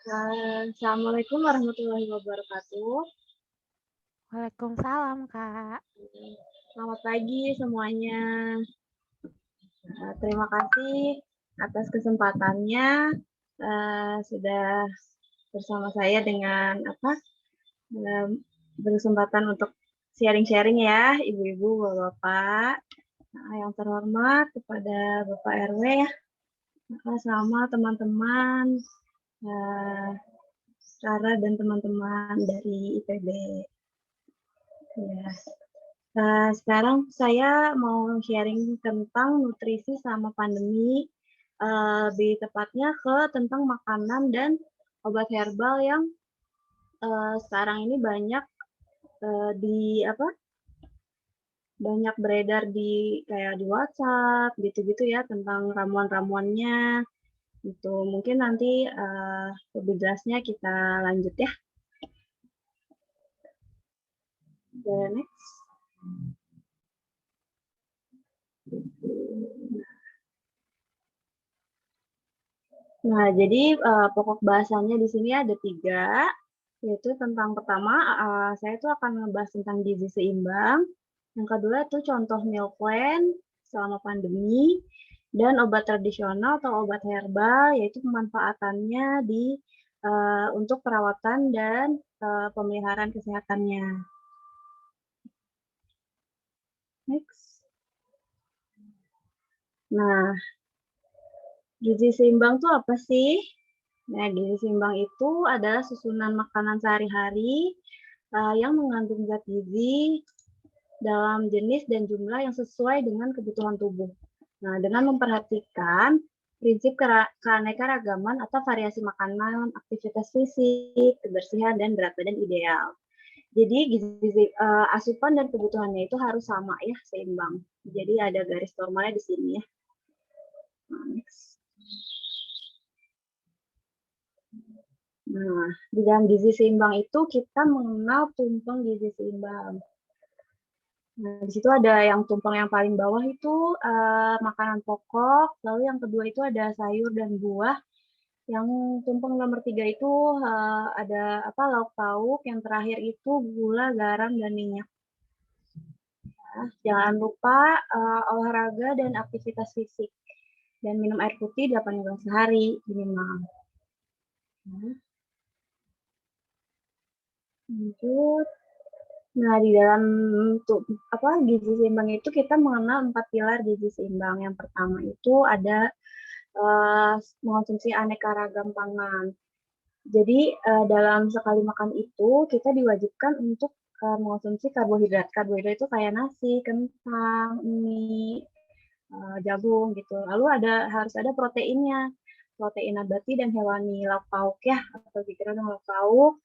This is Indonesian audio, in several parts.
Assalamualaikum warahmatullahi wabarakatuh. Waalaikumsalam, Kak. Selamat pagi semuanya. Terima kasih atas kesempatannya, sudah bersama saya dengan berkesempatan untuk sharing-sharing ya, ibu-ibu, bapak-bapak. Yang terhormat kepada Bapak RW ya, sama teman-teman, Sarah dan teman-teman dari IPB. Ya. Sekarang saya mau sharing tentang nutrisi sama pandemi, lebih tepatnya tentang makanan dan obat herbal yang sekarang ini banyak banyak beredar kayak di WhatsApp gitu-gitu ya, tentang ramuan-ramuannya gitu. Mungkin nanti lebih jelasnya kita lanjut ya. Next. Nah, jadi pokok bahasannya di sini ada 3, yaitu tentang pertama, saya tuh akan membahas tentang gizi seimbang. Yang kedua itu contoh meal plan selama pandemi, dan obat tradisional atau obat herbal, yaitu pemanfaatannya untuk perawatan dan pemeliharaan kesehatannya. Next. Nah, gizi seimbang tuh apa sih? Nah, gizi seimbang itu adalah susunan makanan sehari-hari yang mengandung zat gizi dalam jenis dan jumlah yang sesuai dengan kebutuhan tubuh. Nah, dengan memperhatikan prinsip keanekaragaman atau variasi makanan, aktivitas fisik, kebersihan, dan berat badan ideal. Jadi asupan dan kebutuhannya itu harus sama ya, seimbang. Jadi ada garis normalnya di sini ya. Nah, next. Nah, di dalam gizi seimbang itu kita mengenal tumpeng gizi seimbang. Nah, di situ ada yang tumpeng yang paling bawah itu makanan pokok, lalu yang kedua itu ada sayur dan buah, yang tumpeng nomor 3 itu ada lauk pauk, yang terakhir itu gula, garam, dan minyak. Nah, jangan lupa olahraga dan aktivitas fisik, dan minum air putih 8 gelas sehari minimal. Nah, lanjut. Nah, di dalam gizi seimbang itu kita mengenal 4 pilar gizi seimbang. Yang pertama itu ada mengonsumsi aneka ragam pangan. Jadi dalam sekali makan itu kita diwajibkan untuk mengonsumsi karbohidrat. Karbohidrat itu kayak nasi, kentang, mie, jagung gitu. Lalu harus ada proteinnya, protein nabati dan hewani, lauk pauk ya, atau pikiran lauk pauk.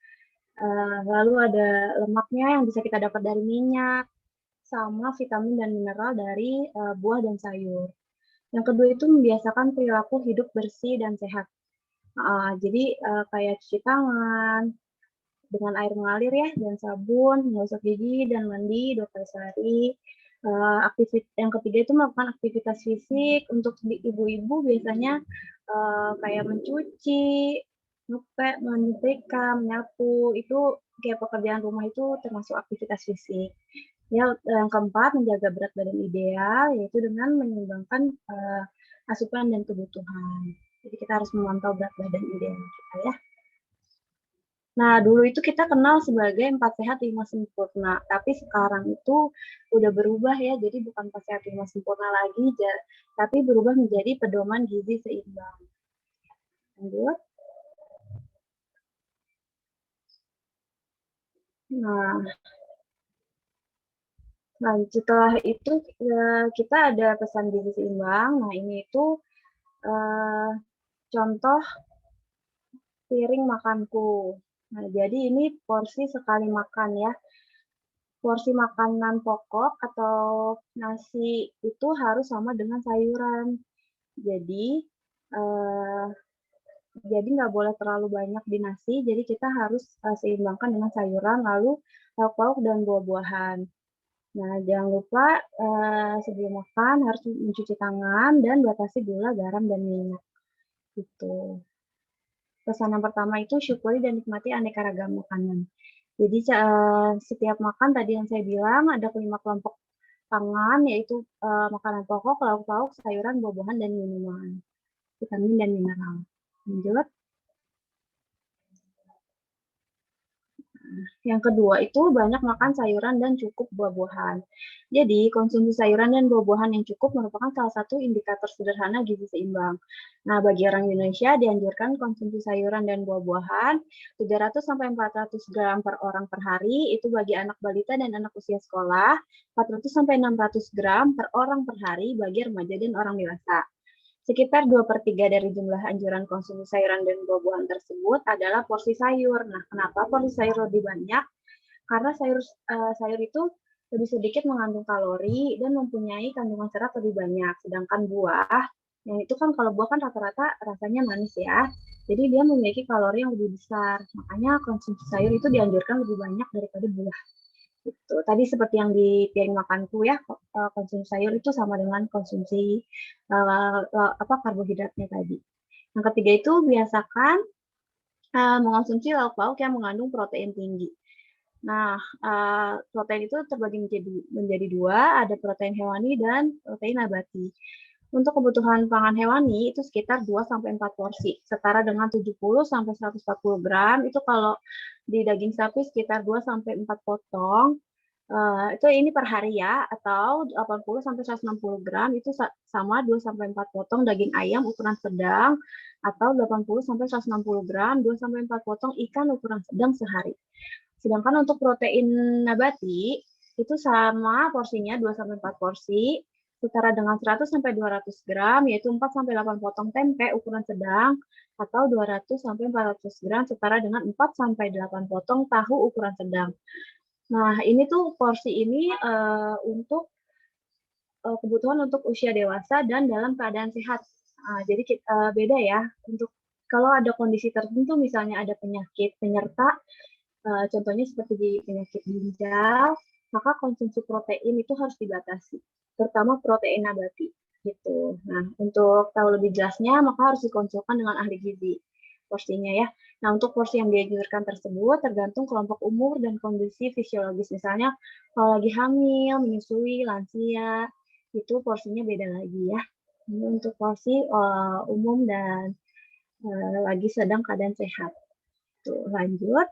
Lalu ada lemaknya yang bisa kita dapat dari minyak, sama vitamin dan mineral dari buah dan sayur. Yang kedua itu membiasakan perilaku hidup bersih dan sehat. Jadi kayak cuci tangan dengan air mengalir ya, dan sabun, menggosok gigi dan mandi 2 kali sehari. Yang ketiga itu melakukan aktivitas fisik. Untuk ibu-ibu biasanya kayak mencuci, ngepel, menyetrika, menyapu, itu kayak pekerjaan rumah itu termasuk aktivitas fisik. Ya, yang keempat menjaga berat badan ideal, yaitu dengan menyeimbangkan asupan dan kebutuhan. Jadi kita harus memantau berat badan ideal kita ya. Nah, dulu itu kita kenal sebagai 4 sehat 5 sempurna, tapi sekarang itu udah berubah ya, jadi bukan 4 sehat 5 sempurna lagi, tapi berubah menjadi pedoman gizi seimbang. Lanjut. Nah, setelah itu kita ada pesan gizi seimbang. Nah, ini itu contoh piring makanku. Nah, jadi ini porsi sekali makan ya. Porsi makanan pokok atau nasi itu harus sama dengan sayuran. Jadi nggak boleh terlalu banyak di nasi. Jadi kita harus seimbangkan dengan sayuran, lalu lauk pauk dan buah-buahan. Nah, jangan lupa sebelum makan harus mencuci tangan dan batasi gula, garam, dan minyak. Gitu. Pesan yang pertama itu syukuri dan nikmati aneka ragam makanan. Jadi setiap makan tadi yang saya bilang ada 5 kelompok pangan, yaitu makanan pokok, lauk pauk, sayuran, buah-buahan, dan minuman, vitamin dan mineral. Lanjut. Yang kedua itu banyak makan sayuran dan cukup buah-buahan. Jadi, konsumsi sayuran dan buah-buahan yang cukup merupakan salah satu indikator sederhana gizi seimbang. Nah, bagi orang Indonesia dianjurkan konsumsi sayuran dan buah-buahan 300 sampai 400 gram per orang per hari, itu bagi anak balita dan anak usia sekolah, 400 sampai 600 gram per orang per hari bagi remaja dan orang dewasa. Sekitar 2/3 dari jumlah anjuran konsumsi sayuran dan buah-buahan tersebut adalah porsi sayur. Nah, kenapa porsi sayur lebih banyak? Karena sayur itu lebih sedikit mengandung kalori dan mempunyai kandungan serat lebih banyak. Sedangkan buah, yang itu kan kalau buah kan rata-rata rasanya manis ya. Jadi dia memiliki kalori yang lebih besar. Makanya konsumsi sayur itu dianjurkan lebih banyak daripada buah. Gitu. Tadi seperti yang di piring makanku ya, konsumsi sayur itu sama dengan konsumsi karbohidratnya tadi. Yang ketiga itu biasakan mengonsumsi lauk pauk yang mengandung protein tinggi. Nah, protein itu terbagi menjadi dua, ada protein hewani dan protein nabati. Untuk kebutuhan pangan hewani itu sekitar 2-4 porsi, setara dengan 70-140 gram. Itu kalau di daging sapi sekitar 2-4 potong. Itu ini per hari ya, atau 80-160 gram itu sama 2-4 potong daging ayam ukuran sedang, atau 80-160 gram 2-4 potong ikan ukuran sedang sehari. Sedangkan untuk protein nabati itu sama porsinya 2-4 porsi, setara dengan 100-200 gram, yaitu 4-8 potong tempe ukuran sedang, atau 200-400 gram setara dengan 4-8 potong tahu ukuran sedang. Nah, ini tuh porsi ini untuk kebutuhan untuk usia dewasa dan dalam keadaan sehat. Jadi beda ya, untuk kalau ada kondisi tertentu, misalnya ada penyakit penyerta, contohnya seperti penyakit ginjal, maka konsumsi protein itu harus dibatasi, terutama protein nabati. Gitu. Nah, untuk tahu lebih jelasnya, maka harus dikonsulkan dengan ahli gizi porsinya ya. Nah, untuk porsi yang dianjurkan tersebut tergantung kelompok umur dan kondisi fisiologis. Misalnya, kalau lagi hamil, menyusui, lansia, itu porsinya beda lagi ya. Ini untuk porsi umum dan lagi sedang keadaan sehat. Tuh, lanjut.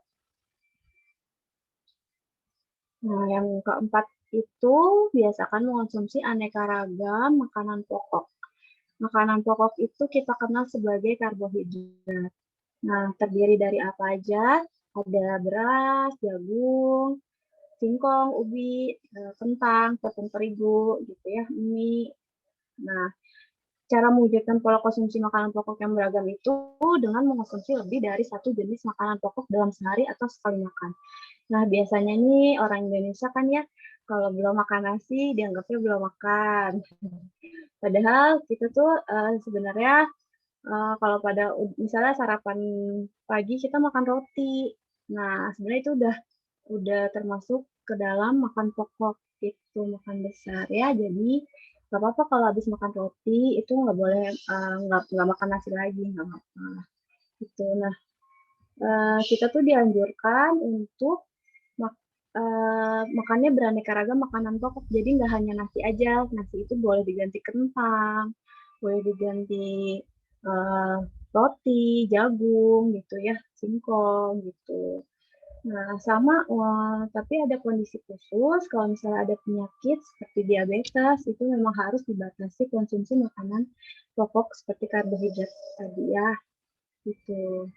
Nah, yang keempat itu biasakan mengonsumsi aneka ragam makanan pokok. Makanan pokok itu kita kenal sebagai karbohidrat. Nah, terdiri dari apa aja? Ada beras, jagung, singkong, ubi, kentang, tepung terigu, gitu ya, mie. Nah, cara mewujudkan pola konsumsi makanan pokok yang beragam itu dengan mengonsumsi lebih dari satu jenis makanan pokok dalam sehari atau sekali makan. Nah, biasanya nih orang Indonesia kan ya, kalau belum makan nasi dianggapnya belum makan. Padahal kita tuh sebenarnya kalau pada misalnya sarapan pagi kita makan roti. Nah, sebenarnya itu udah termasuk ke dalam makan pokok gitu, makan besar ya. Jadi nggak apa-apa kalau habis makan roti itu nggak boleh nggak makan nasi lagi, nggak apa-apa gitu. Nah, kita tuh dianjurkan untuk makannya beraneka ragam makanan pokok. Jadi nggak hanya nasi aja, nasi itu boleh diganti kentang, boleh diganti roti, jagung gitu ya, singkong gitu. Nah, sama, tapi ada kondisi khusus kalau misalnya ada penyakit seperti diabetes, itu memang harus dibatasi konsumsi makanan pokok seperti karbohidrat tadi ya, gitu.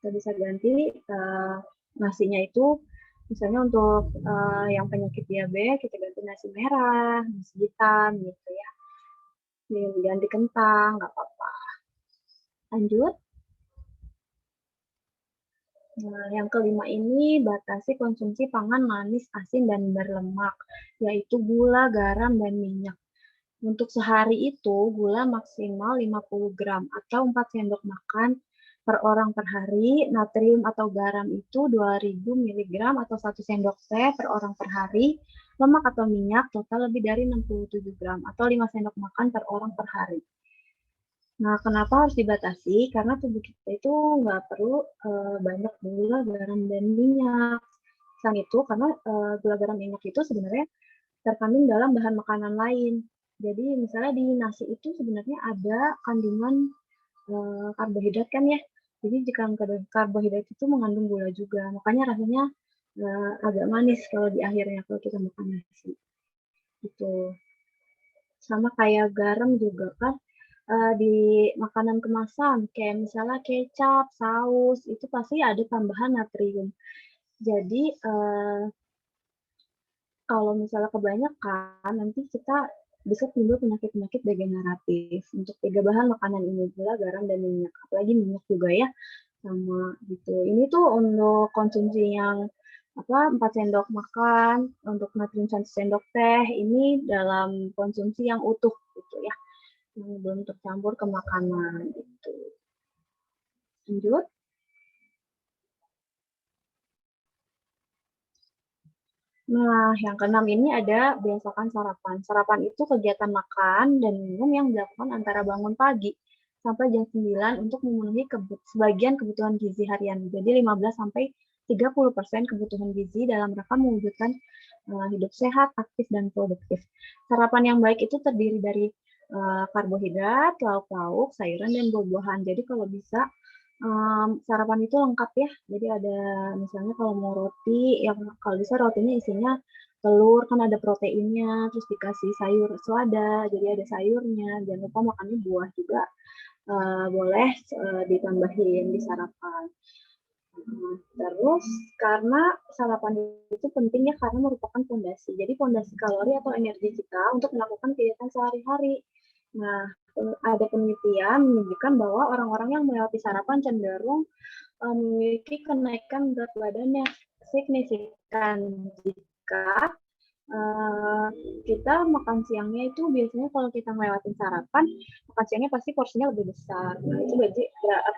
Kita bisa ganti nasinya itu, misalnya untuk yang penyakit diabetes, kita ganti nasi merah, nasi hitam, gitu ya. Ganti kentang, nggak apa-apa. Lanjut. Nah, yang kelima ini batasi konsumsi pangan manis, asin, dan berlemak, yaitu gula, garam, dan minyak. Untuk sehari itu gula maksimal 50 gram atau 4 sendok makan per orang per hari. Natrium atau garam itu 2000 mg atau 1 sendok teh per orang per hari. Lemak atau minyak total lebih dari 67 gram atau 5 sendok makan per orang per hari. Nah, kenapa harus dibatasi? Karena tubuh kita itu nggak perlu banyak gula, garam, dan minyak. Selain itu, karena gula, garam, minyak itu sebenarnya terkandung dalam bahan makanan lain. Jadi misalnya di nasi itu sebenarnya ada kandungan karbohidrat kan ya. Jadi jika karbohidrat itu mengandung gula juga, makanya rasanya agak manis kalau di akhirnya kalau kita makan nasi. Gitu. Sama kayak garam juga kan di makanan kemasan kayak misalnya kecap, saus itu pasti ada tambahan natrium. Jadi kalau misalnya kebanyakan nanti kita bisa timbul penyakit-penyakit degeneratif untuk tiga bahan makanan ini gula, garam, dan minyak. Apalagi minyak juga ya sama gitu. Ini tuh untuk konsumsi yang 4 sendok makan, untuk natrium 1 sendok teh ini dalam konsumsi yang utuh gitu ya, yang belum tercampur ke makanan gitu. Lanjut. Nah, yang keenam ini ada biasakan sarapan. Sarapan itu kegiatan makan dan minum yang dilakukan antara bangun pagi sampai jam 9 untuk memenuhi sebagian kebutuhan gizi harian. Jadi 15 sampai 30% kebutuhan gizi dalam rangka mewujudkan hidup sehat, aktif, dan produktif. Sarapan yang baik itu terdiri dari karbohidrat, lauk-lauk, sayuran, dan buah-buahan. Jadi kalau bisa sarapan itu lengkap ya. Jadi ada misalnya kalau mau roti, ya kalau bisa rotinya isinya telur, kan ada proteinnya, terus dikasih sayur selada, jadi ada sayurnya. Jangan lupa makannya buah juga boleh ditambahin di sarapan. Terus karena sarapan itu penting ya karena merupakan fondasi. Jadi fondasi kalori atau energi kita untuk melakukan kegiatan sehari-hari. Nah, ada penelitian menunjukkan bahwa orang-orang yang melewati sarapan cenderung memiliki kenaikan berat badannya signifikan jika kita makan siangnya itu biasanya kalau kita ngelewatin sarapan, makan siangnya pasti porsinya lebih besar. Nah, itu berarti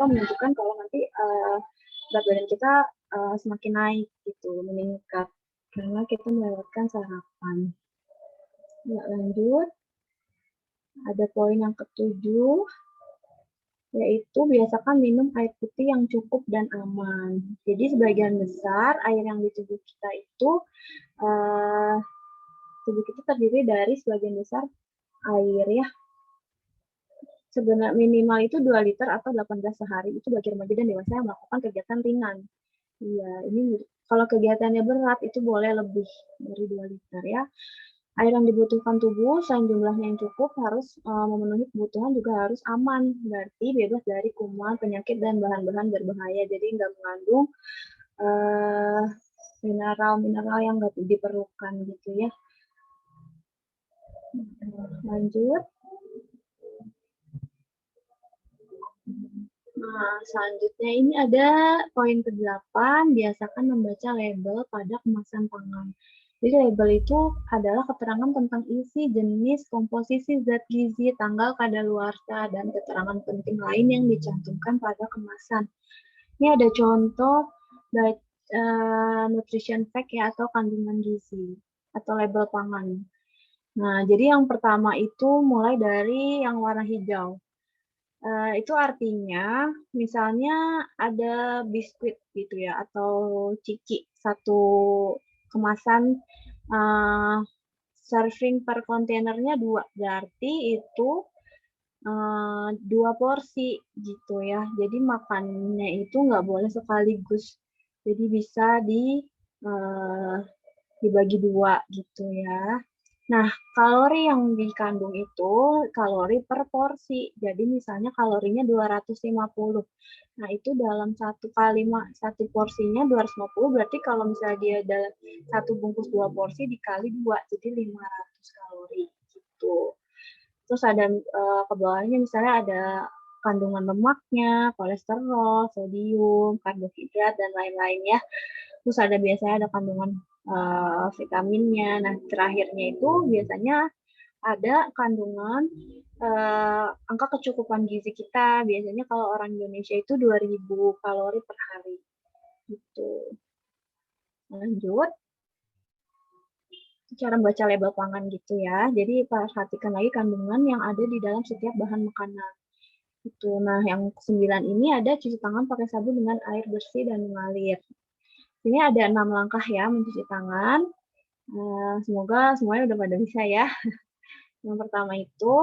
menunjukkan kalau nanti berat badan kita semakin naik gitu, meningkat karena kita melewatkan sarapan. Ya, lanjut. Ada poin yang ketujuh, yaitu biasakan minum air putih yang cukup dan aman. Jadi sebagian besar air yang di tubuh kita itu uh, tubuh kita terdiri dari sebagian besar air ya. Sebenarnya minimal itu 2 liter atau 8 gelas sehari itu bagi remaja dan dewasa yang melakukan kegiatan ringan. Iya, ini kalau kegiatannya berat itu boleh lebih dari 2 liter ya. Air yang dibutuhkan tubuh selain jumlahnya yang cukup harus memenuhi kebutuhan juga harus aman. Berarti bebas dari kuman, penyakit, dan bahan-bahan berbahaya. Jadi nggak mengandung mineral-mineral yang nggak diperlukan gitu ya. Lanjut. Nah, selanjutnya ini ada poin ke-8, biasakan membaca label pada kemasan pangan. Jadi label itu adalah keterangan tentang isi, jenis, komposisi zat gizi, tanggal kadaluarsa, dan keterangan penting lain yang dicantumkan pada kemasan. Ini ada contoh nutrition fact ya atau kandungan gizi atau label pangan. Nah, jadi yang pertama itu mulai dari yang warna hijau. Itu artinya misalnya ada biskuit gitu ya atau ciki satu kemasan serving per kontainernya 2, berarti itu 2 porsi gitu ya. Jadi makannya itu nggak boleh sekaligus. Jadi bisa dibagi 2 gitu ya. Nah, kalori yang dikandung itu kalori per porsi. Jadi misalnya kalorinya 250. Nah, itu dalam satu porsinya 250, berarti kalau misalnya dia ada satu bungkus 2 porsi dikali 2, jadi 500 kalori gitu. Terus ada ke bawahnya misalnya ada kandungan lemaknya, kolesterol, sodium, karbohidrat, dan lain-lain ya. Terus ada biasanya ada kandungan vitaminnya. Nah, terakhirnya itu biasanya ada kandungan angka kecukupan gizi kita. Biasanya kalau orang Indonesia itu 2000 kalori per hari. Gitu. Lanjut. Cara membaca label pangan gitu ya. Jadi perhatikan lagi kandungan yang ada di dalam setiap bahan makanan. Itu. Nah, yang ke-9 ini ada cuci tangan pakai sabun dengan air bersih dan mengalir. Ini ada 6 langkah ya mencuci tangan. Semoga semuanya udah pada bisa ya. Yang pertama itu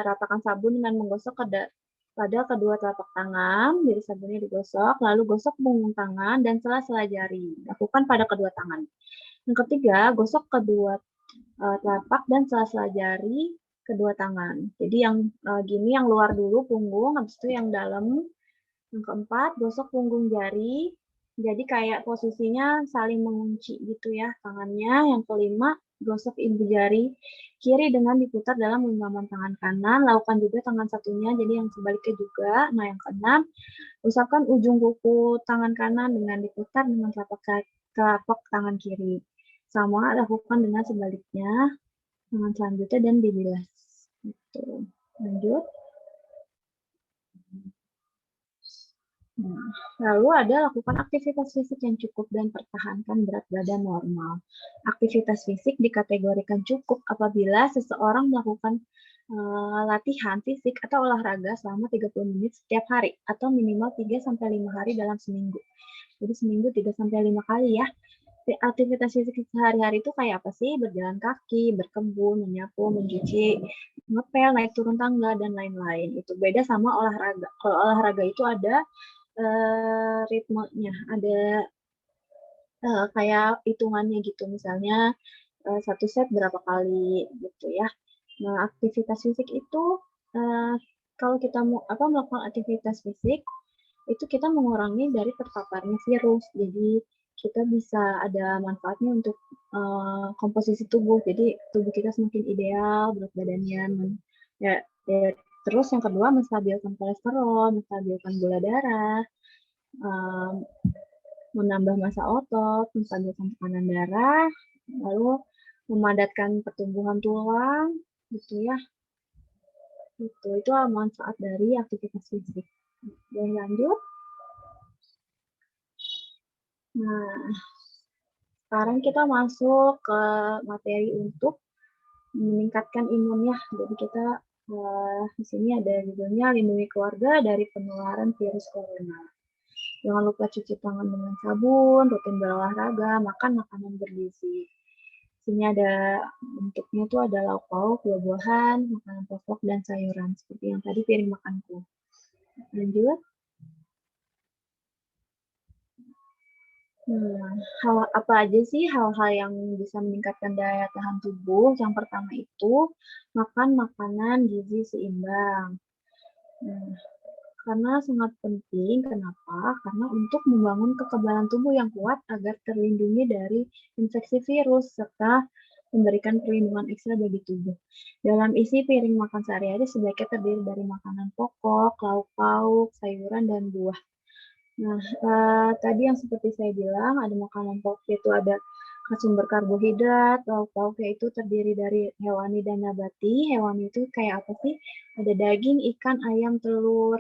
ratakan sabun dengan menggosok pada kedua telapak tangan, jadi sabunnya digosok, lalu gosok punggung tangan dan sela-sela jari. Lakukan pada kedua tangan. Yang ketiga, gosok kedua telapak dan sela-sela jari kedua tangan. Jadi yang gini yang luar dulu punggung, habis itu yang dalam. Yang keempat, gosok punggung jari. Jadi kayak posisinya saling mengunci gitu ya tangannya. Yang kelima, gosok ibu jari kiri dengan diputar dalam genggaman tangan kanan. Lakukan juga tangan satunya, jadi yang sebaliknya juga. Nah, yang keenam, usapkan ujung kuku tangan kanan dengan diputar dengan telapak tangan kiri. Sama lakukan dengan sebaliknya, tangan selanjutnya dan dibilas. Gitu. Lanjut. Nah, lalu ada lakukan aktivitas fisik yang cukup dan pertahankan berat badan normal. Aktivitas fisik dikategorikan cukup apabila seseorang melakukan latihan fisik atau olahraga selama 30 menit setiap hari atau minimal 3-5 hari dalam seminggu. Jadi seminggu 3-5 kali ya. Aktivitas fisik sehari-hari itu kayak apa sih? Berjalan kaki, berkebun, menyapu, mencuci, ngepel, naik turun tangga, dan lain-lain. Itu beda sama olahraga. Kalau olahraga itu ada ritmenya, ada kayak hitungannya gitu, misalnya satu set berapa kali gitu ya. Nah, aktivitas fisik itu kalau kita mau melakukan aktivitas fisik itu kita mengurangi dari terpaparnya virus. Jadi kita bisa ada manfaatnya untuk komposisi tubuh. Jadi tubuh kita semakin ideal, berat badannya ya, ya. Terus yang kedua menstabilkan kolesterol, menstabilkan gula darah, menambah massa otot, menstabilkan tekanan darah, lalu memadatkan pertumbuhan tulang, gitu ya. Itu manfaat dari aktivitas fisik. Dan lanjut. Nah, sekarang kita masuk ke materi untuk meningkatkan imun ya. Jadi kita di sini ada judulnya lindungi keluarga dari penularan virus corona. Jangan lupa cuci tangan dengan sabun, rutin berolahraga, makan makanan bergizi. Sini ada bentuknya tuh ada lauk pauk, buah-buahan, makanan pokok, dan sayuran. Seperti yang tadi piring makanku. Lanjut. Hal apa aja sih hal-hal yang bisa meningkatkan daya tahan tubuh? Yang pertama itu makan makanan gizi seimbang. Nah, karena sangat penting. Kenapa? Karena untuk membangun kekebalan tubuh yang kuat agar terlindungi dari infeksi virus serta memberikan perlindungan ekstra bagi tubuh. Dalam isi piring makan sehari-hari sebaiknya terdiri dari makanan pokok, lauk pauk, sayuran, dan buah. Nah, tadi yang seperti saya bilang, ada makanan pokok itu ada sumber karbohidrat, lauk pauknya itu terdiri dari hewani dan nabati. Hewani itu kayak apa sih? Ada daging, ikan, ayam, telur.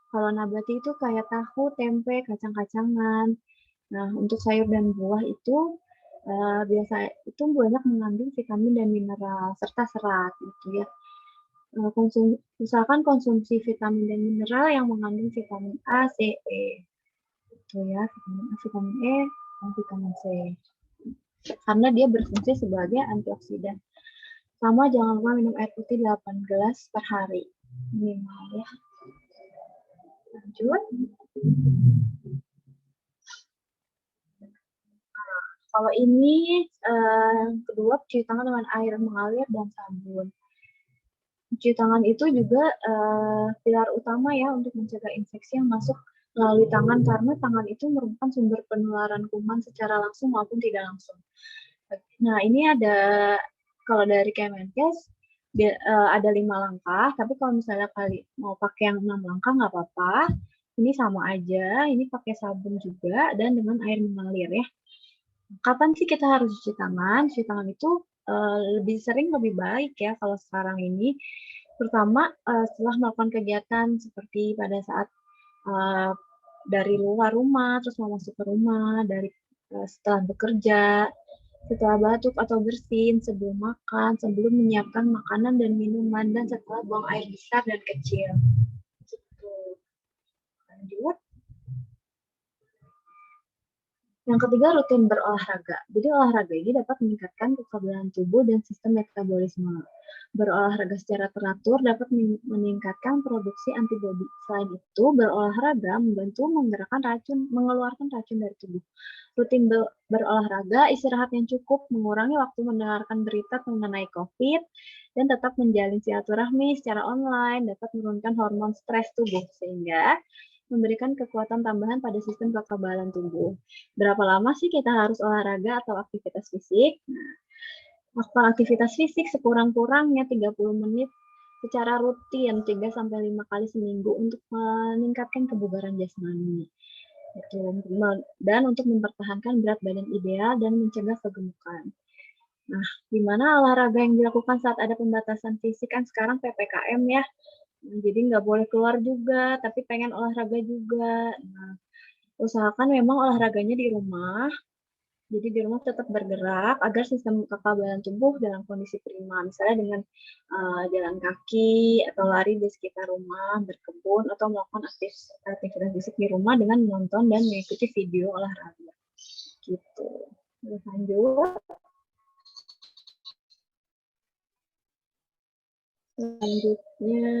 Kalau nabati itu kayak tahu, tempe, kacang-kacangan. Nah, untuk sayur dan buah itu biasa itu banyak mengandung vitamin dan mineral serta serat gitu ya. Usahakan konsumsi vitamin dan mineral yang mengandung vitamin A, C, E. Gitu ya, vitamin A, vitamin E, dan vitamin C. Karena dia berfungsi sebagai antioksidan. Sama jangan lupa minum air putih 8 gelas per hari minimal ya. Lanjut. Kalau ini kedua cuci tangan dengan air mengalir dan sabun. Cuci tangan itu juga pilar utama ya untuk mencegah infeksi yang masuk melalui tangan karena tangan itu merupakan sumber penularan kuman secara langsung maupun tidak langsung. Nah, ini ada kalau dari Kemenkes ada 5 langkah, tapi kalau misalnya mau pakai yang 6 langkah nggak apa-apa. Ini sama aja, ini pakai sabun juga dan dengan air mengalir ya. Kapan sih kita harus cuci tangan? Cuci tangan itu lebih sering lebih baik ya kalau sekarang ini. Pertama, setelah melakukan kegiatan seperti pada saat dari luar rumah, terus mau masuk ke rumah, setelah bekerja, setelah batuk atau bersin, sebelum makan, sebelum menyiapkan makanan dan minuman, dan setelah buang air besar dan kecil. Gitu. Lanjut. Yang ketiga, rutin berolahraga. Jadi olahraga ini dapat meningkatkan kekebalan tubuh dan sistem metabolisme. Berolahraga secara teratur dapat meningkatkan produksi antibodi. Selain itu, berolahraga membantu mengeluarkan racun dari tubuh. Rutin berolahraga, istirahat yang cukup, mengurangi waktu mendengarkan berita mengenai COVID, dan tetap menjalin silaturahmi secara online dapat menurunkan hormon stres tubuh, sehingga memberikan kekuatan tambahan pada sistem kekebalan tubuh. Berapa lama sih kita harus olahraga atau aktivitas fisik? Nah, waktu aktivitas fisik sekurang-kurangnya 30 menit secara rutin 3-5 kali seminggu untuk meningkatkan kebugaran jasmani. Dan untuk mempertahankan berat badan ideal dan mencegah kegemukan. Nah, gimana olahraga yang dilakukan saat ada pembatasan fisik kan sekarang PPKM ya. Jadi nggak boleh keluar juga, tapi pengen olahraga juga. Nah, usahakan memang olahraganya di rumah. Jadi di rumah tetap bergerak agar sistem kekebalan tubuh dalam kondisi prima. Misalnya dengan jalan kaki atau lari di sekitar rumah, berkebun, atau melakukan aktivitas fisik di rumah dengan menonton dan mengikuti video olahraga. Gitu. Lanjut. Selanjutnya,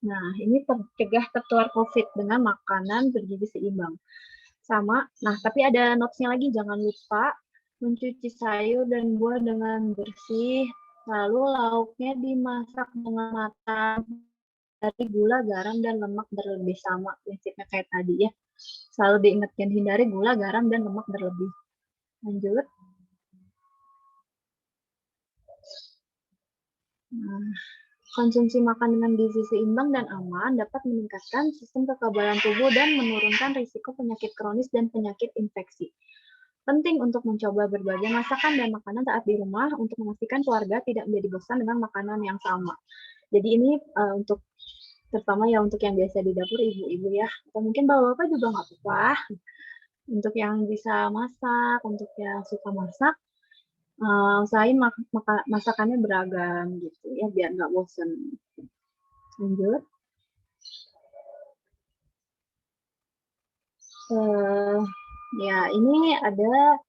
nah ini cegah tertular COVID dengan makanan bergizi seimbang. Sama, nah tapi ada notes-nya lagi, jangan lupa mencuci sayur dan buah dengan bersih, lalu lauknya dimasak dengan matang, dari gula, garam, dan lemak berlebih. Sama prinsipnya kayak tadi ya, selalu diingatkan hindari gula, garam, dan lemak berlebih. Lanjut. Nah, konsumsi makan dengan gizi seimbang dan aman dapat meningkatkan sistem kekebalan tubuh dan menurunkan risiko penyakit kronis dan penyakit infeksi. Penting untuk mencoba berbagai masakan dan makanan saat di rumah untuk memastikan keluarga tidak menjadi bosan dengan makanan yang sama. Jadi ini untuk terutama ya untuk yang biasa di dapur ibu-ibu ya, atau mungkin bapak-bapak juga nggak apa-apa. Untuk yang bisa masak, untuk yang suka masak, usahain masakannya beragam gitu ya biar nggak bosan. Lanjut. Ya ini ada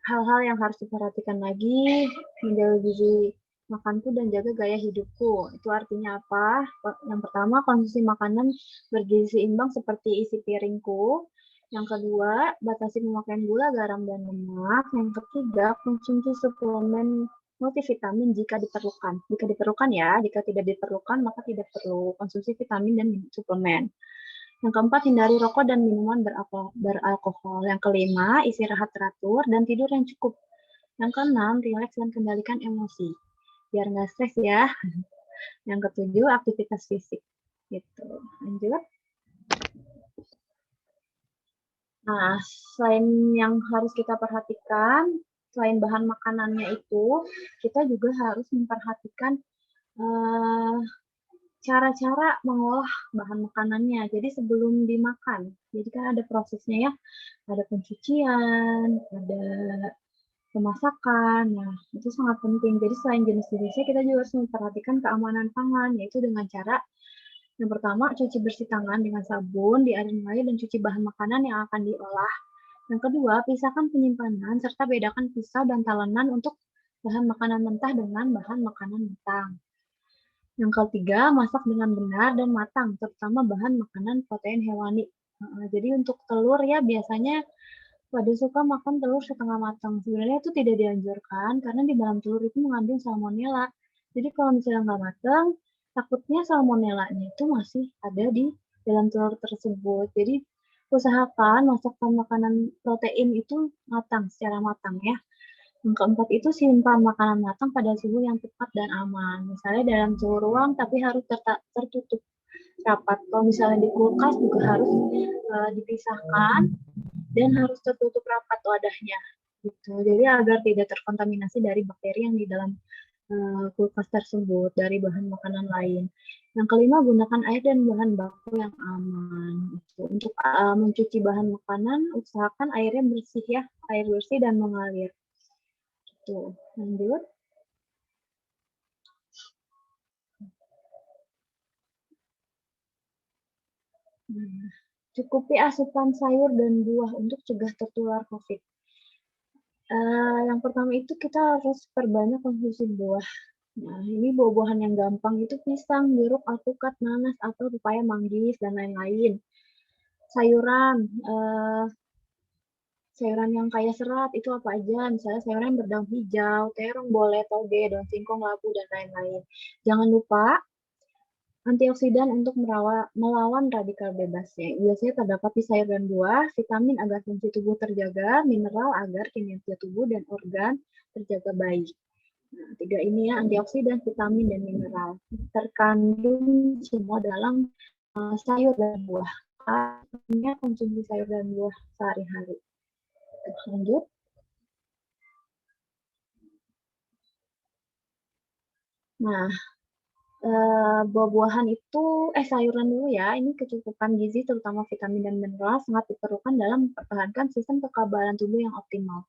hal-hal yang harus diperhatikan lagi, menjaga gizi makanku dan jaga gaya hidupku. Itu artinya apa? Yang pertama, konsumsi makanan bergizi seimbang seperti isi piringku. Yang kedua, batasi pemakaian gula, garam, dan lemak. Yang ketiga, konsumsi suplemen multivitamin jika diperlukan. Jika diperlukan ya, jika tidak diperlukan maka tidak perlu konsumsi vitamin dan suplemen. Yang keempat, hindari rokok dan minuman beralkohol. Yang kelima, istirahat teratur dan tidur yang cukup. Yang keenam, rileks dan kendalikan emosi. Biar nggak stres ya. Yang ketujuh, aktivitas fisik. Gitu. Lanjut. Nah, selain yang harus kita perhatikan, selain bahan makanannya itu, kita juga harus memperhatikan cara-cara mengolah bahan makanannya. Jadi sebelum dimakan, jadi kan ada prosesnya ya, ada pencucian, ada pemasakan. Nah, itu sangat penting. Jadi selain jenis-jenisnya, kita juga harus memperhatikan keamanan pangan, yaitu dengan cara yang pertama, cuci bersih tangan dengan sabun, di air mengalir, dan cuci bahan makanan yang akan diolah. Yang kedua, pisahkan penyimpanan, serta bedakan pisau dan talenan untuk bahan makanan mentah dengan bahan makanan matang. Yang ketiga, masak dengan benar dan matang, terutama bahan makanan protein hewani. Jadi untuk telur ya biasanya pada suka makan telur setengah matang. Sebenarnya itu tidak dianjurkan karena di dalam telur itu mengandung salmonella. Jadi kalau misalnya nggak matang, takutnya salmonellanya itu masih ada di dalam telur tersebut. Jadi usahakan masak makanan protein itu matang, secara matang ya. Yang keempat itu simpan makanan matang pada suhu yang tepat dan aman. Misalnya dalam suhu ruang tapi harus tertutup rapat. Kalau misalnya di kulkas juga harus dipisahkan dan harus tertutup rapat wadahnya. Gitu. Jadi agar tidak terkontaminasi dari bakteri yang di dalam kulkas tersebut dari bahan makanan lain. Yang kelima, gunakan air dan bahan baku yang aman. Untuk mencuci bahan makanan, usahakan airnya bersih ya, air bersih dan mengalir. Gitu. Lanjut. Nah, cukupi asupan sayur dan buah untuk cegah tertular COVID. Yang pertama itu kita harus perbanyak konsumsi buah. Nah, ini buah-buahan yang gampang itu pisang, jeruk, alpukat, nanas, apel, pepaya, manggis, dan lain-lain. Sayuran, sayuran yang kaya serat itu apa aja? Misalnya sayuran berdaun hijau, terong, boleh, toge, daun singkong, labu, dan lain-lain. Jangan lupa antioksidan untuk melawan radikal bebas. Ya. Biasanya terdapat di sayur dan buah, vitamin agar fungsi tubuh terjaga, mineral agar kinerja tubuh dan organ terjaga baik. Nah, tiga ini ya, antioksidan, vitamin, dan mineral. Terkandung semua dalam sayur dan buah. Artinya konsumsi sayur dan buah sehari-hari. Lanjut. Nah, buah-buahan itu, sayuran dulu ya, ini kecukupan gizi terutama vitamin dan mineral sangat diperlukan dalam mempertahankan sistem kekebalan tubuh yang optimal.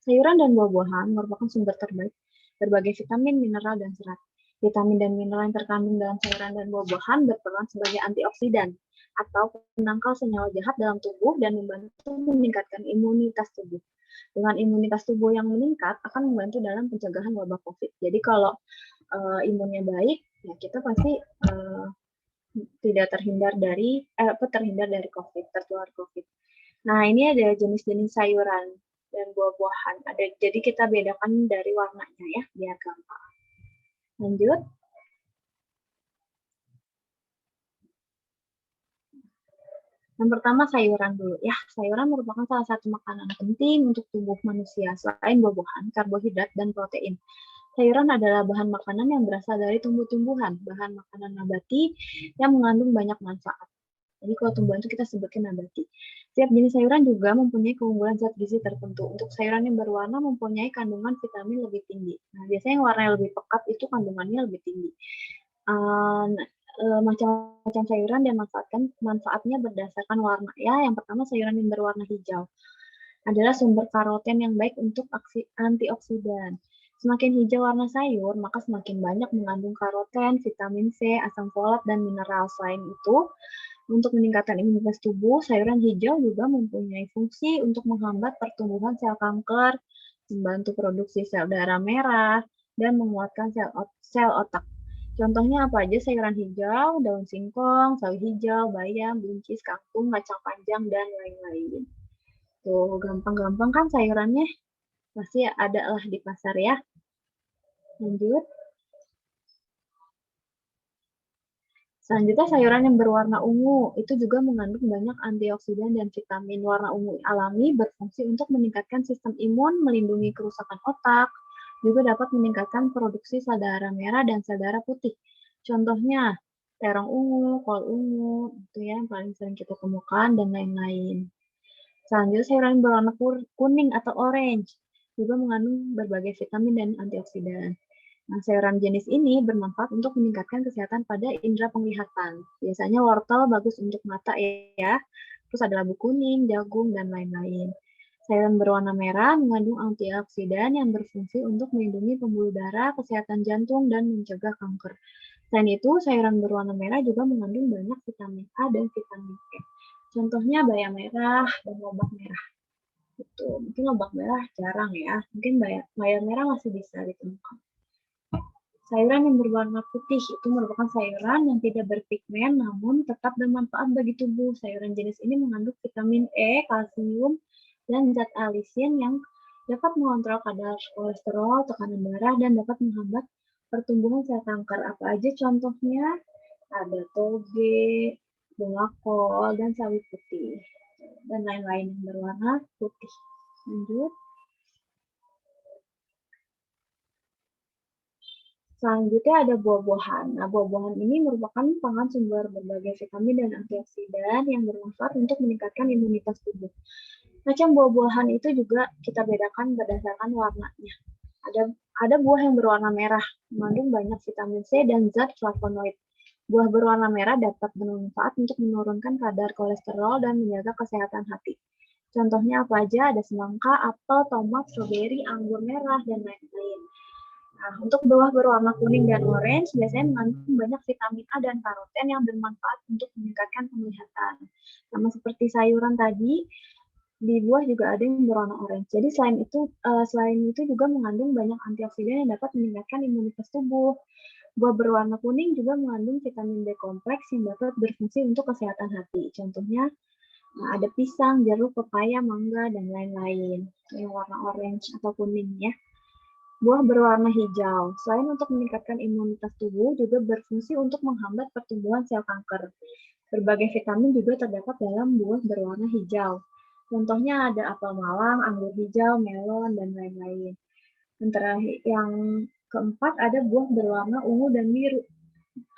Sayuran dan buah-buahan merupakan sumber terbaik berbagai vitamin, mineral, dan serat. Vitamin dan mineral yang terkandung dalam sayuran dan buah-buahan berperan sebagai antioksidan atau penangkal senyawa jahat dalam tubuh dan membantu meningkatkan imunitas tubuh. Dengan imunitas tubuh yang meningkat akan membantu dalam pencegahan wabah COVID. Jadi kalau imunnya baik, ya kita pasti tidak terhindar dari COVID, tertular COVID. Nah, ini ada jenis-jenis sayuran dan buah-buahan. Jadi kita bedakan dari warnanya ya, biar gampang. Lanjut. Yang pertama sayuran dulu ya. Sayuran merupakan salah satu makanan penting untuk tubuh manusia. Selain buah-buahan, karbohidrat, dan protein. Sayuran adalah bahan makanan yang berasal dari tumbuh-tumbuhan, bahan makanan nabati yang mengandung banyak manfaat. Jadi kalau tumbuhan itu kita sebutkan nabati. Setiap jenis sayuran juga mempunyai keunggulan zat gizi tertentu. Untuk sayuran yang berwarna mempunyai kandungan vitamin lebih tinggi. Nah, biasanya yang warnanya lebih pekat itu kandungannya lebih tinggi. Macam-macam sayuran dan manfaatnya berdasarkan warna. Ya, yang pertama sayuran yang berwarna hijau adalah sumber karoten yang baik untuk antioksidan. Semakin hijau warna sayur, maka semakin banyak mengandung karoten, vitamin C, asam folat, dan mineral. Selain itu, untuk meningkatkan imunitas tubuh, sayuran hijau juga mempunyai fungsi untuk menghambat pertumbuhan sel kanker, membantu produksi sel darah merah, dan menguatkan sel otak. Contohnya apa aja sayuran hijau, daun singkong, sawi hijau, bayam, buncis, kangkung, kacang panjang, dan lain-lain. Tuh, gampang-gampang kan sayurannya? Pasti ada lah di pasar ya. Lanjut. Selanjutnya sayuran yang berwarna ungu, itu juga mengandung banyak antioksidan dan vitamin. Warna ungu alami berfungsi untuk meningkatkan sistem imun, melindungi kerusakan otak, juga dapat meningkatkan produksi sel darah merah dan sel darah putih. Contohnya, terong ungu, kol ungu, itu ya yang paling sering kita temukan, dan lain-lain. Selanjutnya sayuran berwarna kuning atau orange, juga mengandung berbagai vitamin dan antioksidan. Nah, sayuran jenis ini bermanfaat untuk meningkatkan kesehatan pada indera penglihatan. Biasanya wortel bagus untuk mata ya. Terus ada labu kuning, jagung, dan lain-lain. Sayuran berwarna merah mengandung antioksidan yang berfungsi untuk melindungi pembuluh darah, kesehatan jantung, dan mencegah kanker. Selain itu, sayuran berwarna merah juga mengandung banyak vitamin A dan vitamin E. Contohnya bayam merah dan lobak merah. Gitu. Mungkin lobak merah jarang ya. Mungkin bayam merah masih bisa ditemukan. Sayuran yang berwarna putih itu merupakan sayuran yang tidak berpigmen namun tetap bermanfaat bagi tubuh. Sayuran jenis ini mengandung vitamin E, kalsium, dan zat alisin yang dapat mengontrol kadar kolesterol, tekanan darah, dan dapat menghambat pertumbuhan sel kanker. Apa aja contohnya? Ada toge, bunga kol, dan sawi putih, dan lain-lain yang berwarna putih. Lanjut. Selanjutnya ada buah-buahan. Nah, buah-buahan ini merupakan pangan sumber berbagai vitamin dan antioksidan yang bermanfaat untuk meningkatkan imunitas tubuh. Macam buah-buahan itu juga kita bedakan berdasarkan warnanya. Ada ada buah yang berwarna merah, mengandung banyak vitamin C dan zat flavonoid. Buah berwarna merah dapat bermanfaat untuk menurunkan kadar kolesterol dan menjaga kesehatan hati. Contohnya apa aja? Ada semangka, apel, tomat, stroberi, anggur merah, dan lain-lain. Nah, untuk buah berwarna kuning dan orange biasanya mengandung banyak vitamin A dan karoten yang bermanfaat untuk meningkatkan penglihatan. Sama seperti sayuran tadi, di buah juga ada yang berwarna orange. Jadi selain itu juga mengandung banyak antioksidan yang dapat meningkatkan imunitas tubuh. Buah berwarna kuning juga mengandung vitamin B kompleks yang dapat berfungsi untuk kesehatan hati. Contohnya ada pisang, jeruk, pepaya, mangga, dan lain-lain. Yang warna orange atau kuning ya. Buah berwarna hijau, selain untuk meningkatkan imunitas tubuh, juga berfungsi untuk menghambat pertumbuhan sel kanker. Berbagai vitamin juga terdapat dalam buah berwarna hijau. Contohnya ada apel malang, anggur hijau, melon, dan lain-lain. Yang keempat ada buah berwarna ungu dan biru.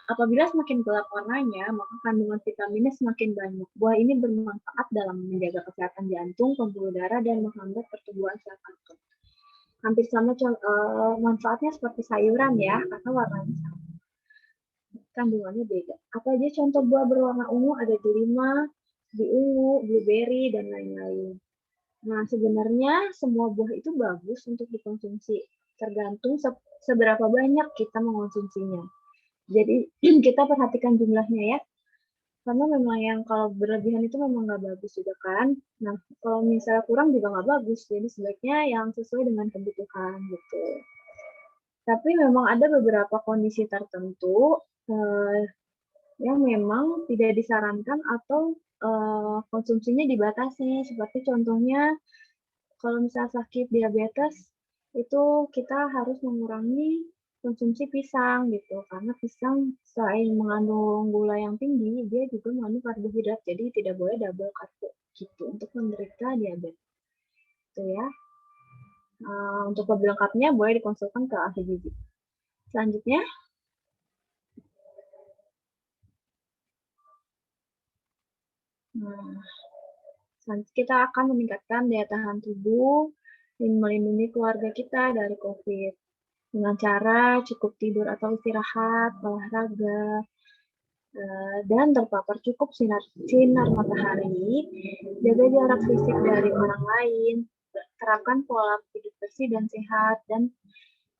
Apabila semakin gelap warnanya, maka kandungan vitaminnya semakin banyak. Buah ini bermanfaat dalam menjaga kesehatan jantung, pembuluh darah, dan menghambat pertumbuhan sel kanker. Hampir sama manfaatnya seperti sayuran ya, karena warnanya sama. Kandungannya beda. Apa aja contoh buah berwarna ungu? Ada delima, ungu, blueberry, dan lain-lain. Nah, sebenarnya semua buah itu bagus untuk dikonsumsi, tergantung seberapa banyak kita mengonsumsinya. Jadi kita perhatikan jumlahnya ya, karena memang yang kalau berlebihan itu memang nggak bagus juga kan. Nah, kalau misalnya kurang juga nggak bagus, jadi sebaiknya yang sesuai dengan kebutuhan gitu. Tapi memang ada beberapa kondisi tertentu yang memang tidak disarankan atau konsumsinya dibatasi. Seperti contohnya kalau misalnya sakit diabetes, itu kita harus mengurangi konsumsi pisang gitu. Karena pisang selain mengandung gula yang tinggi, dia juga mengandung karbohidrat. Jadi tidak boleh double karbo gitu untuk menderita diabetes. Itu ya. Untuk lebih lengkapnya boleh dikonsulkan ke ahli gizi. Selanjutnya, kita akan meningkatkan daya tahan tubuh dan melindungi keluarga kita dari COVID dengan cara cukup tidur atau istirahat, olahraga, dan terpapar cukup sinar matahari, jaga jarak fisik dari orang lain, terapkan pola hidup bersih dan sehat, dan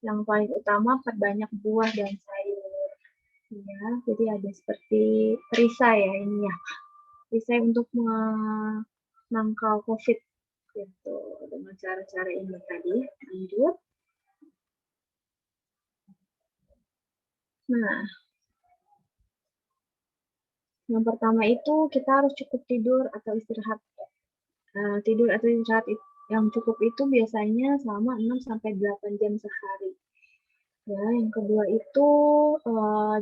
yang paling utama perbanyak buah dan sayur. Ya, jadi ada seperti perisai ya ini ya, perisai untuk menangkal COVID gitu dengan cara-cara ini tadi. Lanjut. Nah, yang pertama itu kita harus cukup tidur atau istirahat. Tidur atau istirahat yang cukup itu biasanya selama 6 sampai 8 jam sehari. Ya, yang kedua itu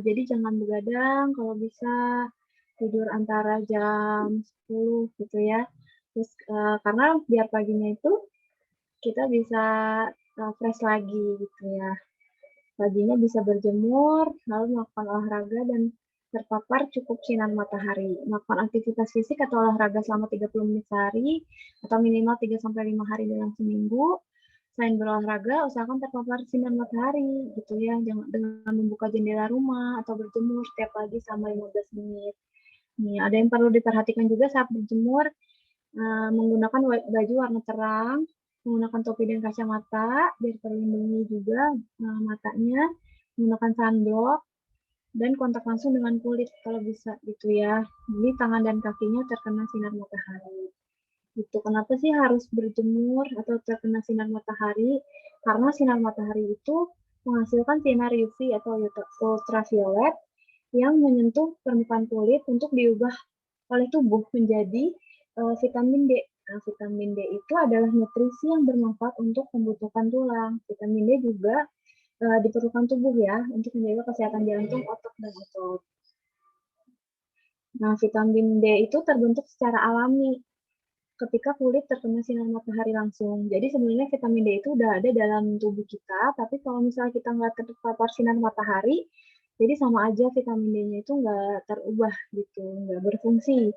jadi jangan begadang, kalau bisa tidur antara jam 10 gitu ya. Terus karena biar paginya itu kita bisa fresh lagi gitu ya. Paginya bisa berjemur, lalu melakukan olahraga dan terpapar cukup sinar matahari. Melakukan aktivitas fisik atau olahraga selama 30 menit sehari atau minimal 3-5 hari dalam seminggu. Selain berolahraga, usahakan terpapar sinar matahari gitu ya, dengan membuka jendela rumah atau berjemur setiap pagi selama 15 menit. Nih, ada yang perlu diperhatikan juga saat berjemur, menggunakan baju warna terang, menggunakan topi dan kacamata biar terlindungi juga matanya, menggunakan sunblock, dan kontak langsung dengan kulit kalau bisa gitu ya. Jadi tangan dan kakinya terkena sinar matahari. Gitu. Kenapa sih harus berjemur atau terkena sinar matahari? Karena sinar matahari itu menghasilkan sinar UV atau ultraviolet yang menyentuh permukaan kulit untuk diubah oleh tubuh menjadi vitamin D. Nah, vitamin D itu adalah nutrisi yang bermanfaat untuk pembentukan tulang. Vitamin D juga diperlukan tubuh ya untuk menjaga kesehatan jantung, otot, dan otot. Nah, vitamin D itu terbentuk secara alami ketika kulit terkena sinar matahari langsung. Jadi sebenarnya vitamin D itu udah ada dalam tubuh kita, tapi kalau misalnya kita nggak terpapar sinar matahari, jadi sama aja vitamin D-nya itu nggak terubah gitu, nggak berfungsi.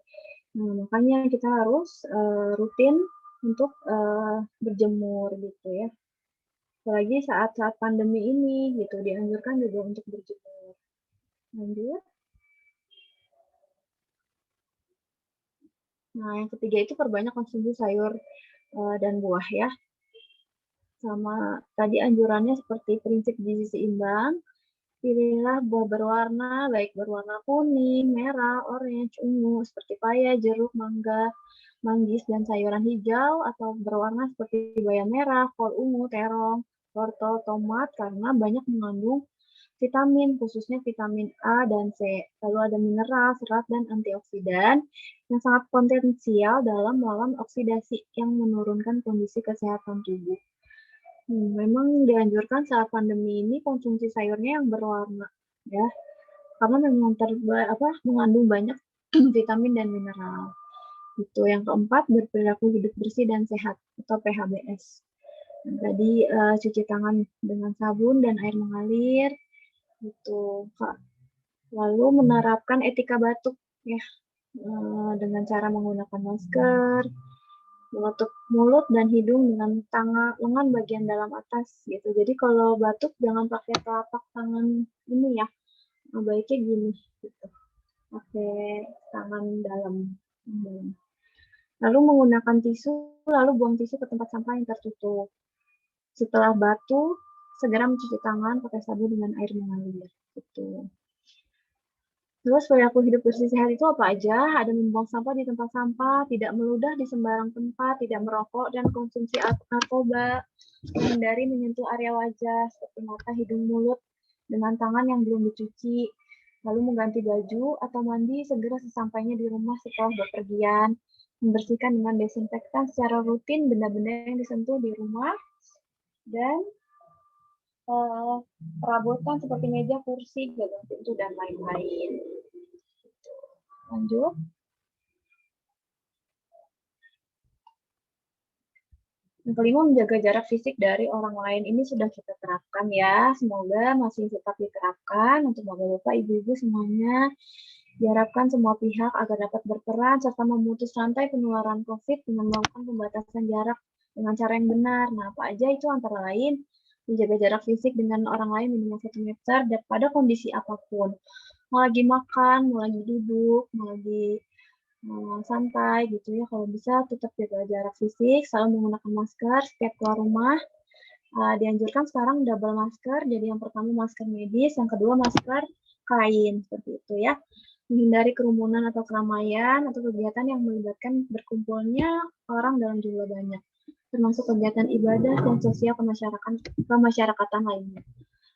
Nah, makanya kita harus rutin untuk berjemur gitu ya. Apalagi saat-saat pandemi ini gitu, dianjurkan juga untuk berjemur. Lanjut. Nah, yang ketiga itu perbanyak konsumsi sayur dan buah ya. Sama tadi anjurannya seperti prinsip gizi seimbang, pilihlah buah berwarna, baik berwarna kuning, merah, orange, ungu, seperti paya, jeruk, mangga, manggis, dan sayuran hijau, atau berwarna seperti bayam merah, kol ungu, terong, wortel, tomat, karena banyak mengandung vitamin, khususnya vitamin A dan C. Lalu ada mineral, serat, dan antioksidan yang sangat potensial dalam melawan oksidasi yang menurunkan kondisi kesehatan tubuh. Memang dianjurkan saat pandemi ini konsumsi sayurnya yang berwarna, ya, karena memang mengandung banyak vitamin dan mineral. Itu yang keempat, berperilaku hidup bersih dan sehat atau PHBS. Tadi cuci tangan dengan sabun dan air mengalir, gitu, Kak. Lalu menerapkan etika batuk, ya, dengan cara menggunakan masker, menutup mulut dan hidung dengan lengan bagian dalam atas gitu. Jadi kalau batuk jangan pakai telapak tangan ini ya, baiknya gini gitu. Pakai tangan dalam. Lalu menggunakan tisu, lalu buang tisu ke tempat sampah yang tertutup. Setelah batuk, segera mencuci tangan pakai sabun dengan air mengalir gitu. Terus perilaku hidup bersih sehat itu apa aja? Ada membuang sampah di tempat sampah, tidak meludah di sembarang tempat, tidak merokok, dan konsumsi narkoba, menghindari menyentuh area wajah seperti mata, hidung, mulut dengan tangan yang belum dicuci, lalu mengganti baju atau mandi segera sesampainya di rumah setelah bepergian, membersihkan dengan desinfektan secara rutin benda-benda yang disentuh di rumah, dan perabotan seperti meja, kursi, gagang pintu, dan lain-lain. Lanjut. Yang kelima, menjaga jarak fisik dari orang lain. Ini sudah kita terapkan ya. Semoga masih tetap diterapkan untuk bapak-bapak, ibu-ibu semuanya. Diharapkan semua pihak agar dapat berperan serta memutus rantai penularan COVID dengan melakukan pembatasan jarak dengan cara yang benar. Nah, apa aja itu antara lain menjaga jarak fisik dengan orang lain minimal 1 meter dan pada kondisi apapun. Mau lagi makan, mau lagi duduk, mau lagi santai gitu ya. Kalau bisa tetap jaga jarak fisik, selalu menggunakan masker setiap keluar rumah. Dianjurkan sekarang double masker. Jadi yang pertama masker medis, yang kedua masker kain seperti itu ya. Menghindari kerumunan atau keramaian atau kegiatan yang melibatkan berkumpulnya orang dalam jumlah banyak, termasuk kegiatan ibadah dan sosial kemasyarakatan lainnya.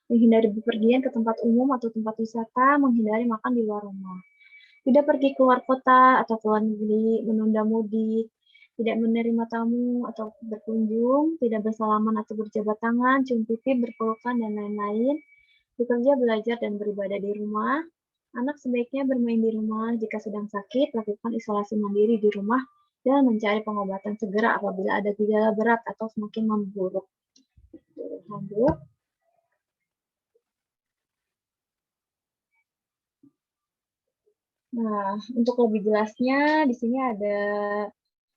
Menghindari bepergian ke tempat umum atau tempat wisata, menghindari makan di luar rumah. Tidak pergi keluar kota atau keluar negeri, menunda mudik, tidak menerima tamu atau berkunjung, tidak bersalaman atau berjabat tangan, cium pipi, berpelukan, dan lain-lain. Bekerja, belajar, dan beribadah di rumah. Anak sebaiknya bermain di rumah. Jika sedang sakit, lakukan isolasi mandiri di rumah dan mencari pengobatan segera apabila ada gejala berat atau semakin memburuk. Lanjut. Nah, untuk lebih jelasnya, di sini ada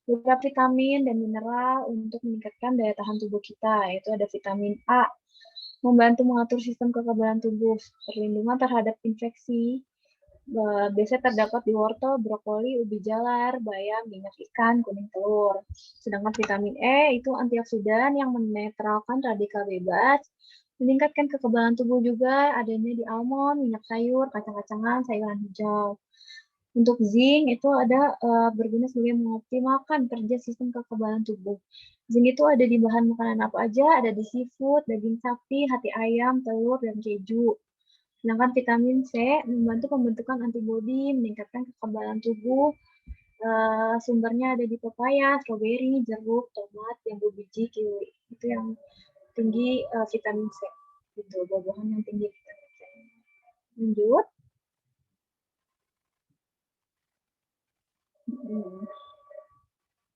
beberapa vitamin dan mineral untuk meningkatkan daya tahan tubuh kita, yaitu ada vitamin A, membantu mengatur sistem kekebalan tubuh, perlindungan terhadap infeksi, biasanya terdapat di wortel, brokoli, ubi jalar, bayam, minyak ikan, kuning telur. Sedangkan vitamin E itu antioksidan yang menetralkan radikal bebas, meningkatkan kekebalan tubuh juga adanya di almond, minyak sayur, kacang-kacangan, sayuran hijau. Untuk zinc itu ada berguna sebagai mengoptimalkan kerja sistem kekebalan tubuh. Zinc itu ada di bahan makanan apa aja? Ada di seafood, daging sapi, hati ayam, telur, dan keju. Sedangkan vitamin C membantu pembentukan antibodi, meningkatkan kekebalan tubuh. Sumbernya ada di pepaya, stroberi, jeruk, tomat, jambu biji, kiwi. Itu yang tinggi vitamin C. Itu buah-buahan yang tinggi vitamin C. Lanjut.